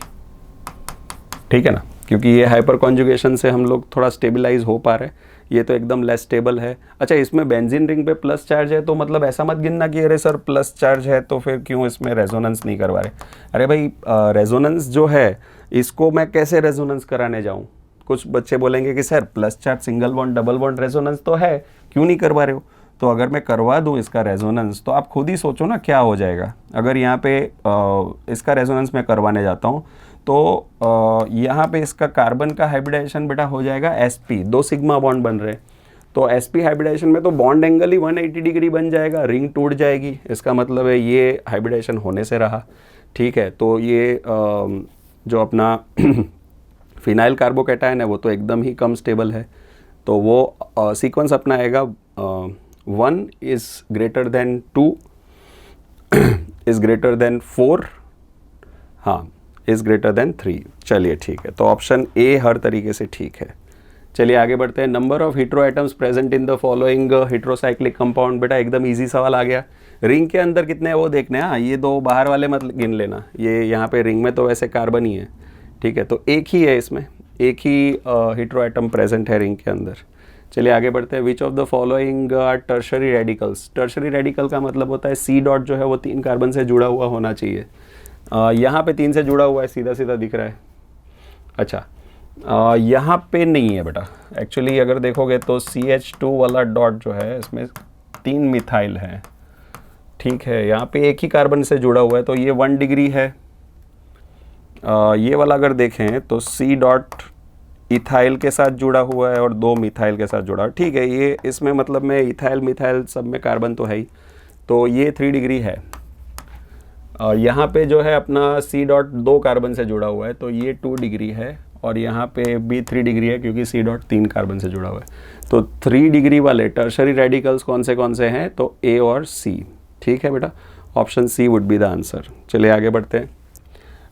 ठीक है ना, क्योंकि ये हाइपर कॉन्जुगेशन से हम लोग थोड़ा स्टेबलाइज हो पा रहे हैं, ये तो एकदम लेस स्टेबल है। अच्छा, इसमें बेंजीन रिंग पे प्लस चार्ज है, तो मतलब ऐसा मत गिनना कि अरे सर प्लस चार्ज है तो फिर क्यों इसमें रेजोनेंस नहीं करवा रहे। अरे भाई, रेजोनेंस जो है इसको मैं कैसे रेजोनेंस कराने जाऊँ? कुछ बच्चे बोलेंगे कि sir plus charge single bond double bond resonance तो है, क्यों नहीं करवा रहे हो? तो अगर मैं करवा दूं इसका रेजोनेंस, तो आप खुद ही सोचो ना क्या हो जाएगा। अगर यहाँ पे इसका रेजोनेंस मैं करवाने जाता हूँ तो यहाँ पे इसका कार्बन का हाइब्रिडाइजेशन बेटा हो जाएगा sp, 2 सिग्मा बॉन्ड बन रहे हैं, तो sp हाइब्रिडाइजेशन में तो बॉन्ड एंगल ही 180 डिग्री बन जाएगा, रिंग टूट जाएगी। इसका मतलब है ये हाइब्रिडाइजेशन होने से रहा। ठीक है, तो ये जो अपना फिनाइल कार्बोकैटायन है वो तो एकदम ही कम स्टेबल है, तो वो सीक्वेंस अपना आएगा 1 is greater then 2 is greater then 4, हाँ इज़ ग्रेटर देन 3। चलिए ठीक है, तो ऑप्शन ए हर तरीके से ठीक है। चलिए आगे बढ़ते हैं। Number of hetero atoms present in the following heterocyclic compound. बेटा एकदम इजी सवाल आ गया। रिंग के अंदर कितने हैं वो देखने, हाँ ये 2 बाहर वाले मत गिन लेना, ये यहाँ पे रिंग में तो वैसे कार्बन ही है। ठीक है, तो एक ही है इसमें, एक ही हीट्रो एटम प्रेजेंट है रिंग के अंदर। चलिए आगे बढ़ते हैं। Which of the following are tertiary radicals. Tertiary radical का मतलब होता है सी डॉट जो है वो 3 कार्बन से जुड़ा हुआ होना चाहिए। यहाँ पे 3 से जुड़ा हुआ है, सीधा सीधा दिख रहा है। अच्छा, यहाँ पे नहीं है बेटा, एक्चुअली अगर देखोगे तो CH2 वाला डॉट जो है इसमें 3 मिथाइल है। ठीक है, यहाँ पे एक ही कार्बन से जुड़ा हुआ है, तो ये 1 डिग्री है। ये वाला अगर देखें तो C डॉट इथाइल के साथ जुड़ा हुआ है और 2 मिथाइल के साथ जुड़ा है। ठीक है, ये इसमें मतलब में इथाइल मिथाइल सब में कार्बन तो है ही, तो ये 3 डिग्री है। यहाँ पे जो है अपना C डॉट 2 कार्बन से जुड़ा हुआ है, तो ये 2 डिग्री है, और यहाँ पे भी 3 डिग्री है क्योंकि C डॉट 3 कार्बन से जुड़ा हुआ है। तो 3 डिग्री वाले टर्शरी रेडिकल्स कौन से हैं, तो A और C। ठीक है बेटा, option C would be the answer. चलिए आगे बढ़ते हैं।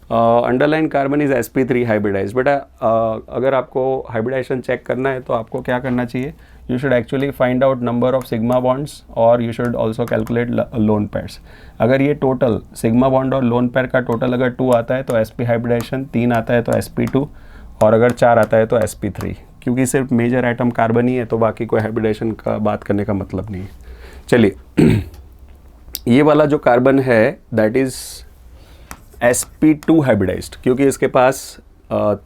Underline carbon is sp3 hybridize. बेटा अगर आपको हाइब्रिडाइजेशन चेक करना है तो आपको क्या करना चाहिए, you should actually find out number of sigma bonds और you should also calculate lone pairs. अगर ये टोटल सिग्मा बॉन्ड और लोन पेयर का टोटल अगर 2 आता है तो sp हाइब्रिडाइजेशन, 3 आता है तो sp2, और अगर 4 आता है तो sp3। क्योंकि सिर्फ मेजर एटम कार्बन ही है तो बाकी कोई हाइब्रिडाइजेशन का बात करने का मतलब नहीं है। चलिए ये वाला जो कार्बन है दैट इज़ sp2 हाइब्रिडाइज्ड, क्योंकि इसके पास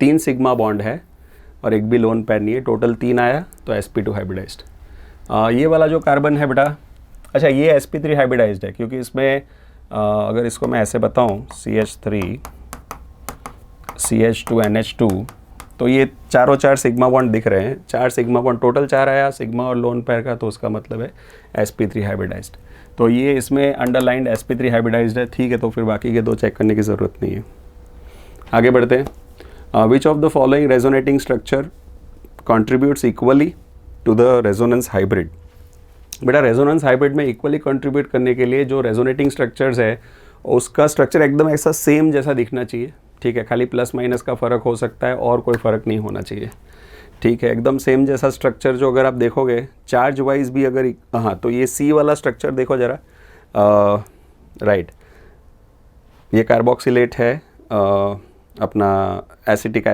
3 सिग्मा बॉन्ड है और एक भी लोन पेयर नहीं है, टोटल 3 आया तो sp2 हाइब्रिडाइज्ड। ये वाला जो कार्बन है बेटा, अच्छा ये sp3 हाइब्रिडाइज्ड है क्योंकि इसमें अगर इसको मैं ऐसे बताऊं CH3 CH2 NH2, तो ये चारों 4 सिग्मा बॉन्ड दिख रहे हैं, 4 सिग्मा बॉन्ड, टोटल 4 आया सिग्मा और लोन पेयर का, तो उसका मतलब है sp3 हाइब्रिडाइज्ड। तो ये इसमें अंडरलाइंड sp3 हाइब्रिडाइज्ड है। ठीक है, तो फिर बाकी के 2 चेक करने की ज़रूरत नहीं है। आगे बढ़ते हैं। Which of the following resonating structure contributes equally to the resonance hybrid. बेटा रेजोनेंस हाइब्रिड में इक्वली कंट्रीब्यूट करने के लिए जो रेजोनेटिंग स्ट्रक्चर्स है उसका स्ट्रक्चर एकदम ऐसा सेम जैसा दिखना चाहिए। ठीक है, खाली प्लस माइनस का फ़र्क हो सकता है और कोई फ़र्क नहीं होना चाहिए। ठीक है, एकदम सेम जैसा स्ट्रक्चर जो अगर आप देखोगे चार्ज वाइज भी अगर, हाँ तो ये C वाला स्ट्रक्चर देखो ज़रा, राइट, ये कार्बोक्सिलेट है अपना एसिटिक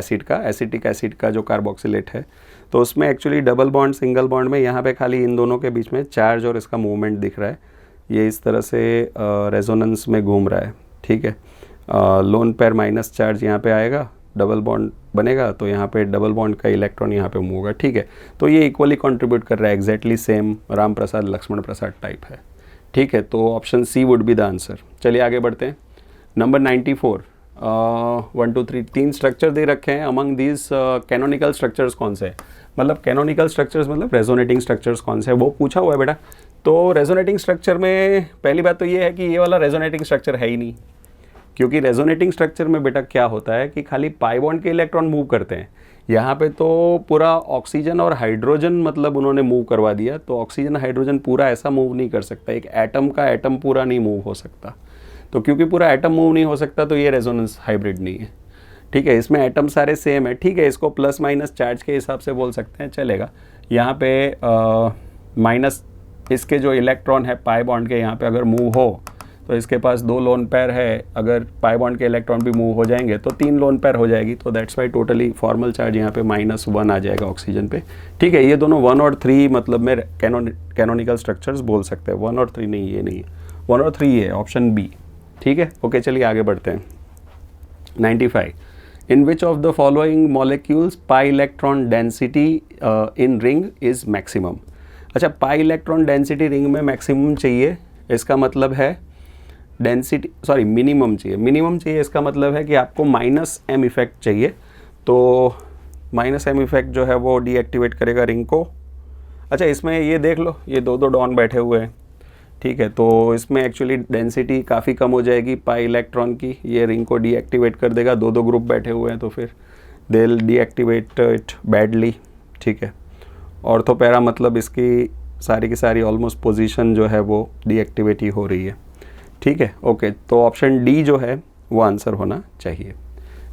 एसिड का जो कार्बोक्सिलेट है, तो उसमें actually double bond single bond में यहाँ पे खाली इन दोनों के बीच में चार्ज और इसका मूवमेंट दिख रहा है, ये इस तरह से रेजोनेंस में घूम रहा है। ठीक है, लोन पेयर माइनस चार्ज यहाँ पे आएगा, डबल बॉन्ड बनेगा तो यहाँ पे डबल बॉन्ड का इलेक्ट्रॉन यहाँ पे मूव होगा। ठीक है, तो ये इक्वली कंट्रीब्यूट कर रहा है, एग्जैक्टली सेम राम प्रसाद लक्ष्मण प्रसाद टाइप है। ठीक है, तो option C would be the answer. चलिए आगे बढ़ते हैं। नंबर 94, 1 2 3 तीन स्ट्रक्चर दे रखे हैं। अमंग दीज कैनोनिकल स्ट्रक्चर्स कौन से हैं, मतलब कैनोनिकल स्ट्रक्चर्स मतलब रेजोनेटिंग स्ट्रक्चर्स कौन से हैं वो पूछा हुआ है बेटा। तो रेजोनेटिंग स्ट्रक्चर में पहली बात तो ये है कि ये वाला रेजोनेटिंग स्ट्रक्चर है ही नहीं, क्योंकि रेजोनेटिंग स्ट्रक्चर में बेटा क्या होता है कि खाली पाई बॉन्ड के इलेक्ट्रॉन मूव करते हैं। यहाँ पे तो पूरा ऑक्सीजन और हाइड्रोजन मतलब उन्होंने मूव करवा दिया, तो ऑक्सीजन हाइड्रोजन पूरा ऐसा मूव नहीं कर सकता, एक एटम का एटम पूरा नहीं मूव हो सकता। तो क्योंकि पूरा एटम मूव नहीं हो सकता तो ये रेजोनेंस हाइब्रिड नहीं है, ठीक है। इसमें एटम सारे सेम है, ठीक है, इसको प्लस माइनस चार्ज के हिसाब से बोल सकते हैं, चलेगा। यहाँ पे माइनस इसके जो इलेक्ट्रॉन है पाई बॉन्ड के यहाँ पे अगर मूव हो तो इसके पास 2 लोन पेयर है, अगर पाई बॉन्ड के इलेक्ट्रॉन भी मूव हो जाएंगे तो 3 लोन पेयर हो जाएगी। तो that's why totally formal charge यहाँ पे -1 आ जाएगा ऑक्सीजन पे, ठीक है। ये दोनों 1 और 3 मतलब में कैनोनिकल स्ट्रक्चर्स बोल सकते हैं। 1 और 3 नहीं, ये नहीं है, 1 और 3 है, ऑप्शन बी, ठीक है। ओके, चलिए आगे बढ़ते हैं। 95 in which of the following molecules pi electron density in ring is maximum. अच्छा, पाई इलेक्ट्रॉन डेंसिटी रिंग में मैक्सिमम चाहिए, इसका मतलब है डेंसिटी सॉरी मिनिमम चाहिए, मिनिमम चाहिए इसका मतलब है कि आपको -m इफेक्ट चाहिए। तो -m इफेक्ट जो है वो डीएक्टिवेट करेगा रिंग को। अच्छा, इसमें ये देख लो, ये 2 डॉन बैठे हुए हैं, ठीक है। तो इसमें एक्चुअली डेंसिटी काफ़ी कम हो जाएगी पाई इलेक्ट्रॉन की, ये रिंग को डीएक्टिवेट कर देगा। 2 ग्रुप बैठे हुए हैं तो फिर they will deactivate it badly, ठीक है। ऑर्थोपैरा मतलब इसकी सारी की सारी ऑलमोस्ट पोजीशन जो है वो डीएक्टिवेट ही हो रही है, ठीक है। ओके, तो ऑप्शन डी जो है वो आंसर होना चाहिए।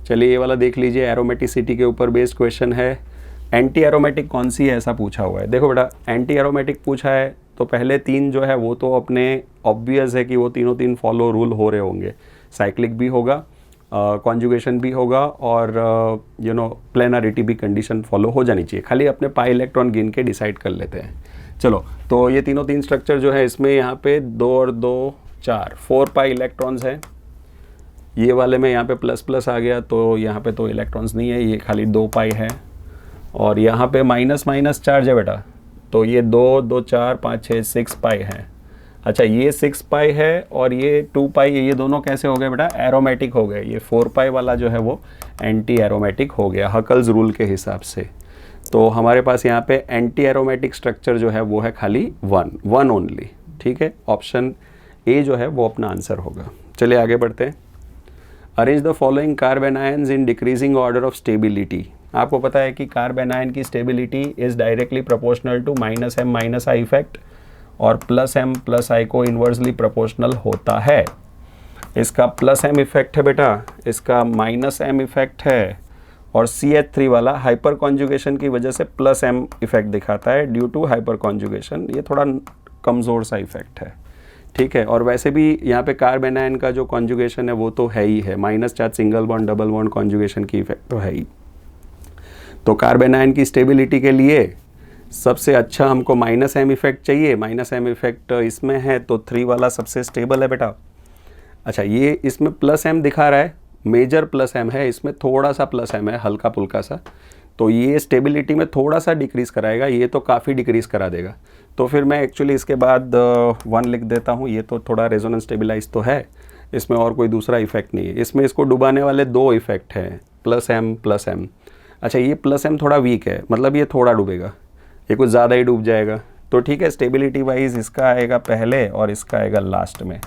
चलिए ये वाला देख लीजिए, एरोमेटिसिटी के ऊपर बेस्ड क्वेश्चन है। एंटी एरोमेटिक कौन सी है ऐसा पूछा हुआ है। देखो बेटा, एंटी एरोमेटिक पूछा है तो पहले 3 जो है वो तो अपने ऑब्वियस है कि वो तीनों 3 फॉलो रूल हो रहे होंगे। साइक्लिक भी होगा, कॉन्जुगेशन भी होगा और प्लेनरिटी भी कंडीशन फॉलो हो जानी चाहिए। खाली अपने पाई इलेक्ट्रॉन गिन के डिसाइड कर लेते हैं। चलो, तो ये तीनों 3 स्ट्रक्चर जो है इसमें यहाँ पे 2 और 2 4 पाई इलेक्ट्रॉन्स हैं। ये वाले में यहाँ पे प्लस आ गया तो यहाँ पे तो इलेक्ट्रॉन्स नहीं है, ये खाली 2 पाई है। और यहाँ पे माइनस चार्ज है बेटा, तो ये 2 2 4 5 6 6 पाई है। अच्छा, ये 6 पाई है और ये 2 पाई है, ये दोनों कैसे हो गए बेटा, एरोमेटिक हो गए। ये 4 पाई वाला जो है वो एंटी एरोमेटिक हो गया हकल्स रूल के हिसाब से। तो हमारे पास यहाँ पे एंटी एरोमेटिक स्ट्रक्चर जो है वो है खाली 1 ओनली, ठीक है। ऑप्शन ए जो है वो अपना आंसर होगा। चलिए आगे बढ़ते हैं। Arrange the following carbon ions in decreasing order of stability. आपको पता है कि कार्बन आयन की stability is directly proportional to -m - i effect और +m + i को इन्वर्सली प्रोपोर्शनल होता है। इसका +m इफेक्ट है बेटा, इसका -m इफेक्ट है और CH3 वाला हाइपर कॉन्जुगेशन की वजह से +m इफेक्ट दिखाता है ड्यू टू हाइपर कॉन्जुगेशन। ये थोड़ा कमज़ोर सा इफेक्ट है, ठीक है। और वैसे भी यहाँ पे कार्बन आयन का जो कॉन्जुगेशन है वो तो है ही है, minus charge single bond double bond conjugation की इफेक्ट तो है ही। तो कार्बन आयन की स्टेबिलिटी के लिए सबसे अच्छा हमको -m इफेक्ट चाहिए। -m इफेक्ट इसमें है तो 3 वाला सबसे स्टेबल है बेटा। अच्छा, ये इसमें +m दिखा रहा है, मेजर +m है, इसमें थोड़ा सा +m है, हल्का पुल्का सा। तो ये स्टेबिलिटी में थोड़ा सा डिक्रीज़ कराएगा, ये तो काफ़ी डिक्रीज़ करा देगा। तो फिर मैं एक्चुअली इसके बाद 1 लिख देता हूँ। ये तो थोड़ा रेजोनेंस स्टेबिलाइज तो है, इसमें और कोई दूसरा इफेक्ट नहीं है। इसमें इसको डुबाने वाले 2 इफेक्ट हैं, +m। अच्छा, ये +m थोड़ा वीक है, मतलब ये थोड़ा डूबेगा, ये कुछ ज़्यादा ही डूब जाएगा। तो ठीक है, स्टेबिलिटी वाइज इसका आएगा पहले और इसका आएगा लास्ट में,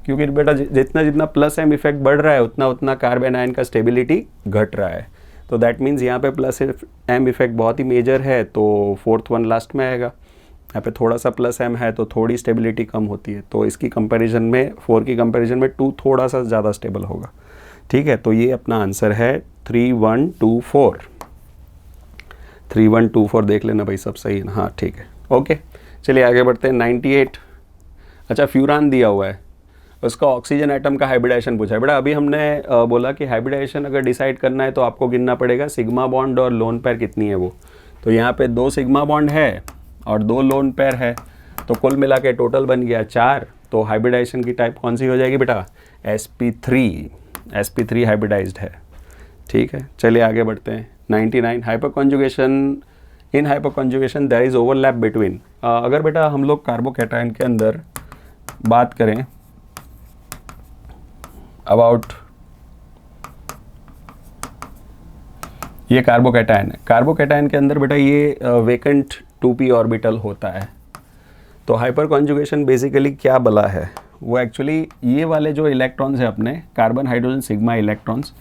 क्योंकि बेटा जितना जितना +m इफेक्ट बढ़ रहा है उतना उतना कार्बन आयन का स्टेबिलिटी घट रहा है। तो दैट मीन्स यहाँ पे +m इफेक्ट बहुत ही मेजर है, तो 4th वन लास्ट में आएगा। यहाँ पे थोड़ा सा +m है तो थोड़ी स्टेबिलिटी कम होती है, तो इसकी कंपैरिजन में 4 की कंपैरिजन में 2 थोड़ा सा ज़्यादा स्टेबल होगा, ठीक है। तो ये अपना आंसर है 3124। 3124 देख लेना भाई, सब सही है ना, हाँ ठीक है। ओके, चलिए आगे बढ़ते हैं। 98। अच्छा, फ्यूरान दिया हुआ है, उसका ऑक्सीजन एटम का हाइब्रिडाइजेशन पूछा है बेटा। अभी हमने बोला कि हाइब्रिडाइजेशन अगर डिसाइड करना है तो आपको गिनना पड़ेगा सिग्मा बॉन्ड और लोन पेयर कितनी है वो। तो यहाँ पे 2 सिग्मा बॉन्ड है और 2 लोन पेयर है, तो कुल मिला के टोटल बन गया 4। तो हाइब्रिडाइजेशन की टाइप कौन सी हो जाएगी बेटा, sp3 हाइब्रिडाइज्ड है, ठीक है। चलिए आगे बढ़ते हैं। 99 hyperconjugation. In hyperconjugation there is overlap between. अगर बेटा हम लोग कार्बोकैटायन के अंदर बात करें अबाउट ये कार्बोकैटायन है। कार्बोकैटायन के अंदर बेटा ये वेकेंट 2p ऑर्बिटल होता है। तो हाइपर कॉन्जुगेशन बेसिकली क्या बला है, वो एक्चुअली ये वाले जो इलेक्ट्रॉन्स हैं अपने कार्बन हाइड्रोजन सिग्मा इलेक्ट्रॉन्स,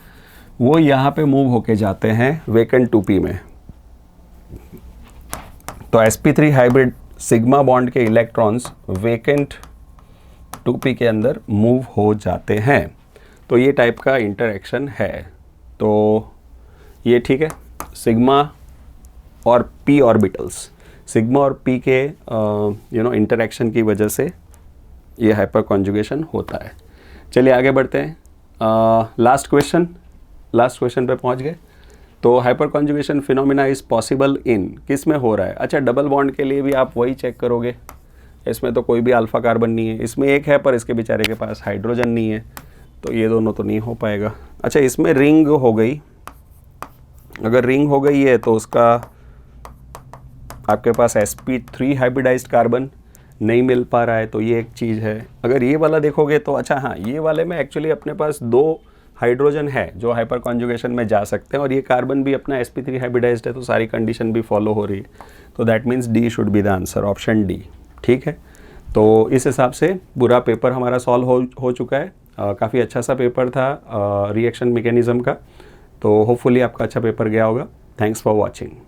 वो यहाँ पे मूव होके जाते हैं वेकेंट 2p में। तो sp3 हाइब्रिड सिग्मा बॉन्ड के इलेक्ट्रॉन्स वेकेंट 2p के अंदर मूव हो जाते हैं। तो ये टाइप का इंटरेक्शन है। तो ये ठीक है, सिग्मा और p ऑर्बिटल्स, सिग्मा और p के इंटरेक्शन की वजह से ये हाइपर कॉन्जुगेशन होता है। चलिए आगे बढ़ते हैं। लास्ट क्वेश्चन पे पहुंच गए। तो hyper conjugation phenomena is possible in, किस में हो रहा है? अच्छा, डबल बॉन्ड के लिए भी आप वही चेक करोगे, इसमें तो कोई भी अल्फ़ा कार्बन नहीं है, इसमें एक है पर इसके बेचारे के पास हाइड्रोजन नहीं है, तो ये दोनों तो नहीं हो पाएगा। अच्छा, इसमें रिंग हो गई, अगर रिंग हो गई है तो उसका आपके पास sp3 हाइब्रिडाइज्ड कार्बन नहीं मिल पा रहा है, तो ये एक चीज़ है। अगर ये वाला देखोगे तो अच्छा हाँ, ये वाले में एक्चुअली अपने पास 2 हाइड्रोजन है जो हाइपर कॉन्जुगेशन में जा सकते हैं, और ये कार्बन भी अपना sp3 हाइब्रिडाइज्ड है, तो सारी कंडीशन भी फॉलो हो रही है। तो that means D should be the answer, option D. ठीक है, तो इस हिसाब से पूरा पेपर हमारा सॉल्व हो चुका है। काफ़ी अच्छा सा पेपर था रिएक्शन मैकेनिज्म का। तो होपफुली आपका अच्छा पेपर गया होगा। Thanks for watching.